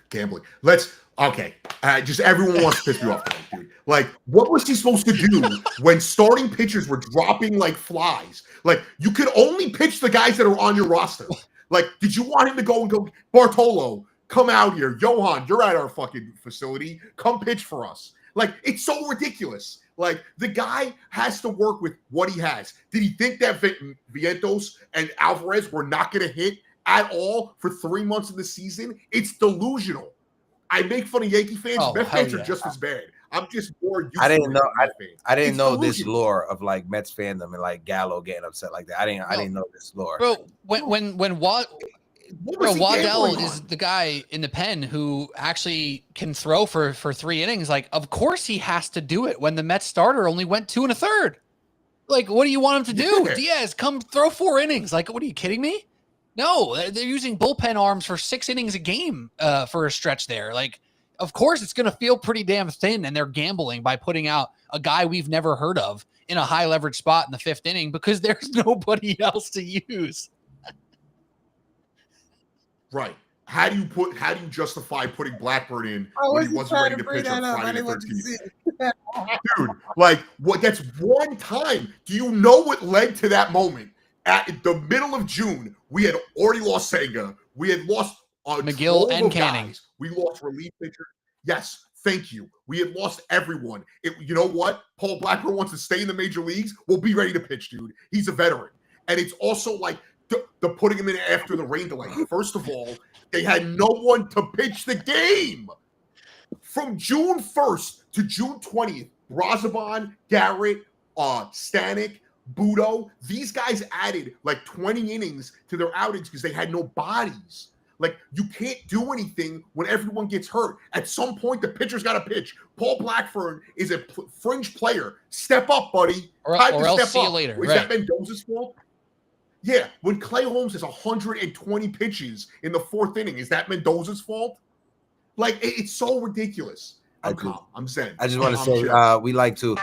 Gambling. Just everyone wants to piss me off tonight, dude. Like, what was he supposed to do when starting pitchers were dropping like flies? Like, you could only pitch the guys that are on your roster. Like, did you want him to go Bartolo, come out here. Johan, you're at our fucking facility. Come pitch for us. Like, it's so ridiculous. Like, the guy has to work with what he has. Did he think that Vientos and Alvarez were not going to hit at all for 3 months of the season? It's delusional. I make fun of Yankee fans. Met fans are just as bad. I'm just more used I didn't to know. I didn't know delusional. this lore of like Mets fandom and like Gallo getting upset like that. I didn't know this lore. Bro, when Waddell is the guy in the pen who actually can throw for 3 innings, like of course he has to do it when the Mets starter only went 2 1/3. Like, what do you want him to do? Yeah. Diaz, come throw 4 innings. Like, what are you kidding me? No, they're using bullpen arms for 6 innings a game for a stretch there. Like, of course, it's going to feel pretty damn thin, and they're gambling by putting out a guy we've never heard of in a high leverage spot in the 5th inning because there's nobody else to use. Right. How do you justify putting Blackburn in when he wasn't ready to pitch on Friday the 13th? Dude, like, what? That's one time. Do you know what led to that moment? At the middle of June, we had already lost Senga. We had lost McGill and Canning. Guys. We lost relief pitcher. Yes, thank you. We had lost everyone. You know what? Paul Blackburn wants to stay in the major leagues. We'll be ready to pitch, dude. He's a veteran. And it's also like the putting him in after the rain delay. First of all, they had no one to pitch the game. From June 1st to June 20th, Brazoban, Garrett, Stanek, Budo, these guys added like 20 innings to their outings because they had no bodies. Like, you can't do anything when everyone gets hurt. At some point, the pitcher's got to pitch. Paul Blackburn is a fringe player. Step up, buddy. Or else see you later. Is that Mendoza's fault? Yeah, when Clay Holmes has 120 pitches in the 4th inning, is that Mendoza's fault? Like, it's so ridiculous. I'm calm. I'm zen. I just want to say we like to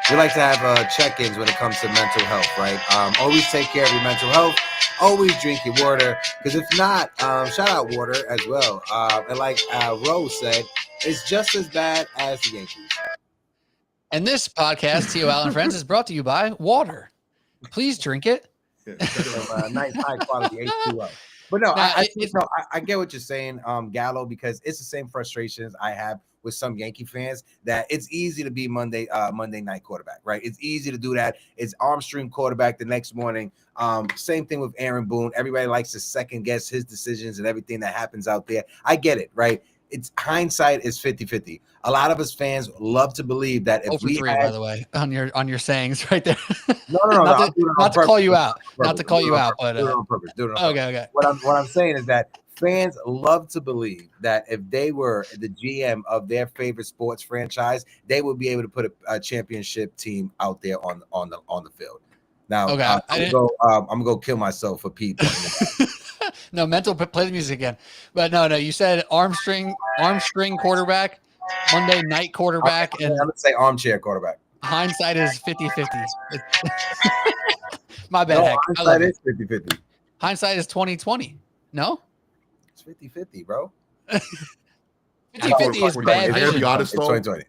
have check-ins when it comes to mental health, right? Always take care of your mental health. Always drink your water, because if not, shout out water as well. And like Rose said, it's just as bad as the Yankees. And this podcast, TIO Al Friends, is brought to you by water. Please drink it. Nice high quality H2O. But no, I get what you're saying, Gallo, because it's the same frustrations I have with some Yankee fans, that it's easy to be Monday night quarterback, right? It's easy to do that. It's arm string quarterback the next morning. Same thing with Aaron Boone. Everybody likes to second guess his decisions and everything that happens out there. I get it, right? It's hindsight is 50-50. A lot of us fans love to believe that if we had, by the way, on your sayings right there. No, not to call you out, not to call you out, but do it on purpose. Do it on purpose. Okay. What I'm saying is that fans love to believe that if they were the GM of their favorite sports franchise, they would be able to put a championship team out there on the field. Now, I'm gonna go kill myself for Pete. No, play the music again. But no, you said arm string quarterback, Monday night quarterback, and I'm gonna say armchair quarterback. Hindsight is 50-50. My bad. No, hindsight is 50-50. Hindsight is 20-20. No? It's 50-50, bro. 50-50 is bad. I gotta be honest, though. 2020.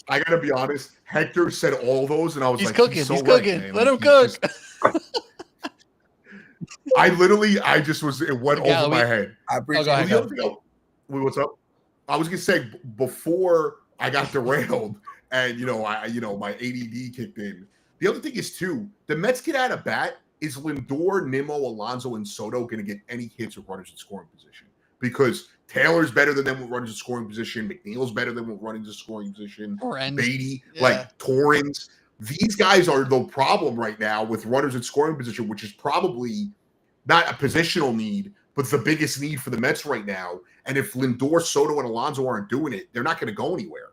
I gotta be honest. Hector said all those, and I was he's like, cooking. he's so cooking. Right, Let him cook. It went over my head. I appreciate it. What's up? I was gonna say, before I got derailed and my ADD kicked in. The other thing is too, the Mets get out of bat. Is Lindor, Nimmo, Alonso, and Soto going to get any hits with runners in scoring position? Because Taylor's better than them with runners in scoring position. McNeil's better than with runners in scoring position. Beatty, like Torrens. These guys are the problem right now with runners in scoring position, which is probably not a positional need, but the biggest need for the Mets right now. And if Lindor, Soto, and Alonso aren't doing it, they're not going to go anywhere.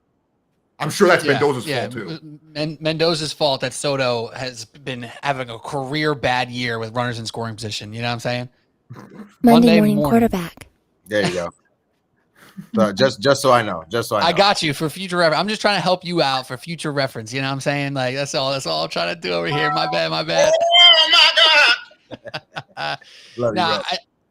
I'm sure that's Mendoza's fault too. Mendoza's fault that Soto has been having a career bad year with runners in scoring position. You know what I'm saying? Monday morning quarterback. There you go. So just so I know. I got you for future reference. I'm just trying to help you out for future reference. You know what I'm saying? Like that's all I'm trying to do over here. My bad. Oh my God.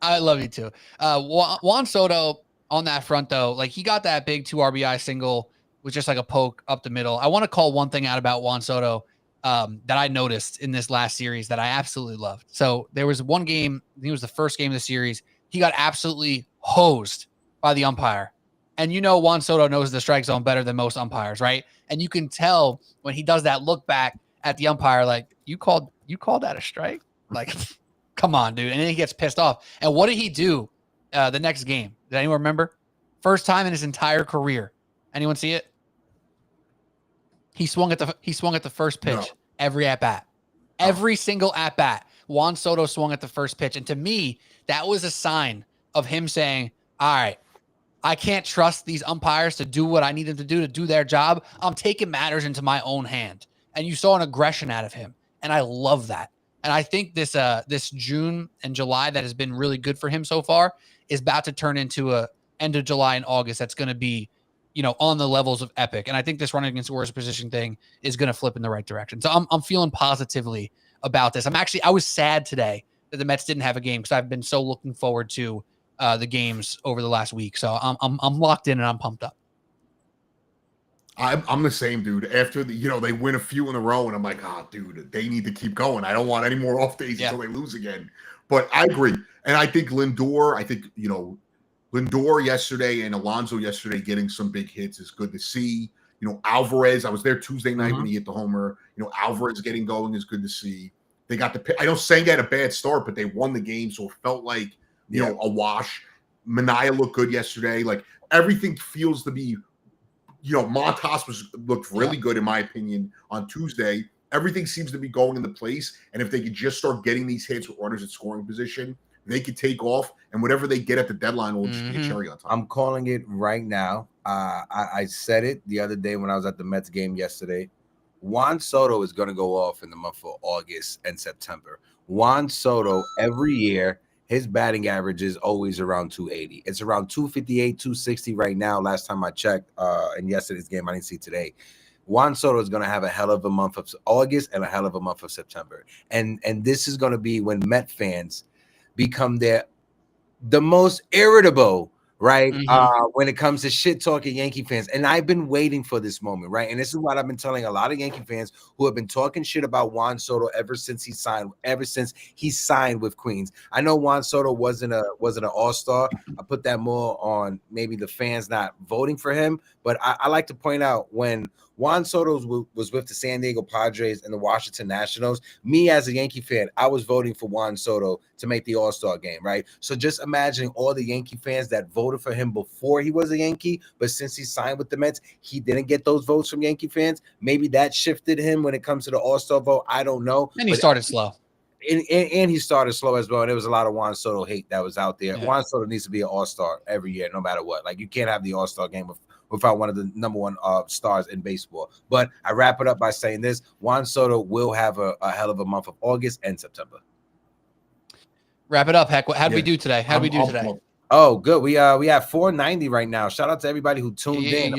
I love you too. Juan Soto on that front though, like he got that big 2 RBI single with just like a poke up the middle. I want to call one thing out about Juan Soto that I noticed in this last series that I absolutely loved. So there was one game, I think it was the first game of the series. He got absolutely hosed by the umpire. And Juan Soto knows the strike zone better than most umpires, right? And you can tell when he does that look back at the umpire, like, you called that a strike? Like, come on, dude. And then he gets pissed off. And what did he do the next game? Did anyone remember? First time in his entire career. Anyone see it? He swung at the first pitch every at bat. Every single at bat. Juan Soto swung at the first pitch. And to me, that was a sign of him saying, all right, I can't trust these umpires to do what I need them to do their job. I'm taking matters into my own hand. and you saw an aggression out of him. And I love that. And I think this June and July that has been really good for him so far is about to turn into a end of July and August that's going to be, on the levels of epic. And I think this running against the worst position thing is going to flip in the right direction. So I'm feeling positively about this. I was sad today that the Mets didn't have a game because I've been so looking forward to the games over the last week. So I'm locked in and I'm pumped up. I'm the same, dude. After they win a few in a row, and I'm like, dude, they need to keep going. I don't want any more off days until they lose again. But I agree, and I think Lindor. Lindor yesterday and Alonso yesterday getting some big hits is good to see. Alvarez. I was there Tuesday night when he hit the homer. Alvarez getting going is good to see. They got I know Senga had a bad start, but they won the game, so it felt like a wash. Mania looked good yesterday. Like everything feels to be. Montas looked really good in my opinion on Tuesday. Everything seems to be going into place, and if they could just start getting these hits with runners at scoring position, they could take off, and whatever they get at the deadline will just be a cherry on top. I'm calling it right now. I said it the other day when I was at the Mets game yesterday. Juan Soto is going to go off in the month of August and September. Juan Soto, every year, his batting average is always around 280. It's around 258, 260 right now. Last time I checked, in yesterday's game, I didn't see today. Juan Soto is going to have a hell of a month of August and a hell of a month of September. And this is going to be when Met fans become the most irritable, right? When it comes to shit talking Yankee fans. And I've been waiting for this moment, right? And this is what I've been telling a lot of Yankee fans who have been talking shit about Juan Soto ever since he signed with Queens. I know Juan Soto wasn't an all-star. I put that more on maybe the fans not voting for him. But I like to point out when Juan Soto was with the San Diego Padres and the Washington Nationals, me as a Yankee fan, I was voting for Juan Soto to make the All-Star game, right? So just imagining all the Yankee fans that voted for him before he was a Yankee, but since he signed with the Mets, he didn't get those votes from Yankee fans. Maybe that shifted him when it comes to the All-Star vote. I don't know. And he started slow. And he started slow as well. And there was a lot of Juan Soto hate that was out there. Yeah. Juan Soto needs to be an all-star every year, no matter what. Like, you can't have the all-star game without one of the number one stars in baseball. But I wrap it up by saying this. Juan Soto will have a hell of a month of August and September. Wrap it up, Heck. How did we do today? How did we do today? Oh, good. We have 490 right now. Shout out to everybody who tuned in.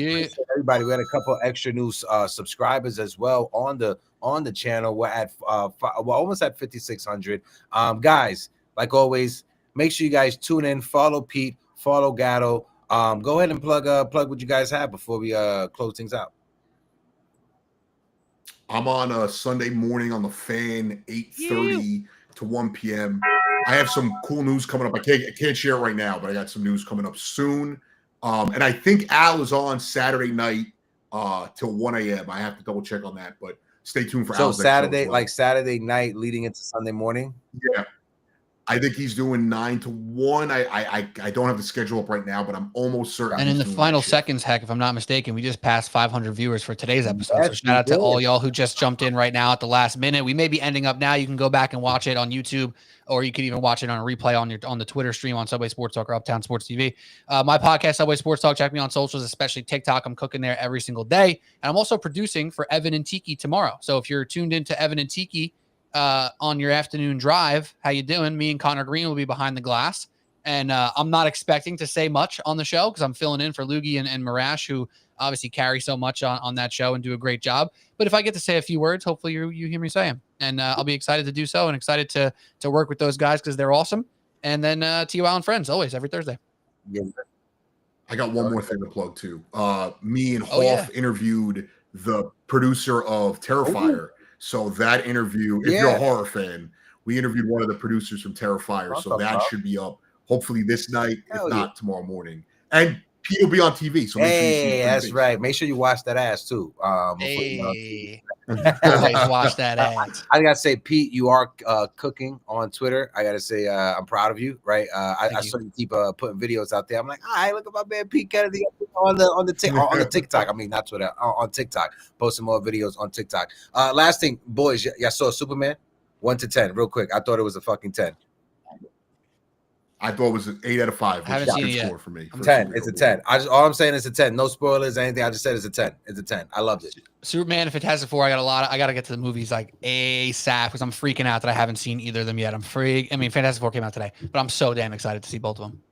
Everybody, we had a couple extra new subscribers as well on the channel. We're at we're almost at 5,600. Guys, like always, make sure you guys tune in. Follow Pete. Follow Gallo. Go ahead and plug what you guys have before we close things out. I'm on a Sunday morning on the Fan, 8:30 to 1 p.m. I have some cool news coming up. I can't share it right now, but I got some news coming up soon. And I think Al is on Saturday night till 1 a.m. I have to double check on that, but stay tuned for Al's Saturday, like Saturday night leading into Sunday morning. Yeah. I think he's doing 9 to 1. I don't have the schedule up right now, but I'm almost certain. And in the final seconds, Heck, if I'm not mistaken, we just passed 500 viewers for today's episode. So shout out to all y'all who just jumped in right now at the last minute. We may be ending up now. You can go back and watch it on YouTube, or you can even watch it on a replay on the Twitter stream on Subway Sports Talk or Uptown Sports TV. My podcast, Subway Sports Talk. Check me on socials, especially TikTok. I'm cooking there every single day, and I'm also producing for Evan and Tiki tomorrow. So if you're tuned into Evan and Tiki on your afternoon drive, how you doing? Me and Connor Green will be behind the glass, and I'm not expecting to say much on the show because I'm filling in for Loogie and Marash, who obviously carry so much on that show and do a great job. But if I get to say a few words, hopefully you hear me say them, and I'll be excited to do so and excited to work with those guys because they're awesome. And then TIO Al Friends always every Thursday. Yeah. I got one more thing to plug too. Me and Hoff interviewed the producer of Terrifier. So that interview, if you're a horror fan, we interviewed one of the producers from Terrifier. So that should be up hopefully this night, if not tomorrow morning. And Pete will be on TV. So make sure you see that's right. Make sure you watch that ass too. Always watch that ass. I gotta say, Pete, you are cooking on Twitter. I gotta say, I'm proud of you. Right? I saw you keep putting videos out there. I'm like, all right, look at my man Pete Kennedy on the TikTok. I mean, not Twitter, on TikTok. Posting more videos on TikTok. Last thing, boys, y'all saw Superman 1 to 10, real quick. I thought it was a fucking 10. I thought it was an 8 out of 5. Which haven't is a seen good it yet. score for me. For 10. It's a 10. All I'm saying is a 10. No spoilers, anything. I just said it's a 10. It's a 10. I loved it. Superman and Fantastic Four, I got to get to the movies like ASAP because I'm freaking out that I haven't seen either of them yet. Fantastic Four came out today, but I'm so damn excited to see both of them.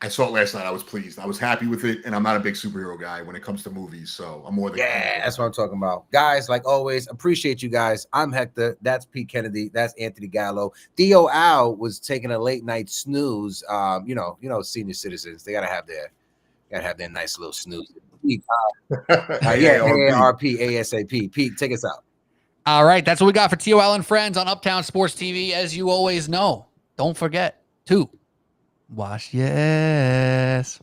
I saw it last night. I was pleased. I was happy with it, and I'm not a big superhero guy when it comes to movies, so I'm more than that's what I'm talking about. Guys, like always, appreciate you guys. I'm Hector. That's Pete Kennedy. That's Anthony Gallo. TIO Al was taking a late night snooze. Senior citizens, they gotta have their nice little snooze. Pete, AARP ASAP. Pete, take us out. All right, that's what we got for TIO Al Friends on Uptown Sports TV. As you always know, don't forget to wash your ass.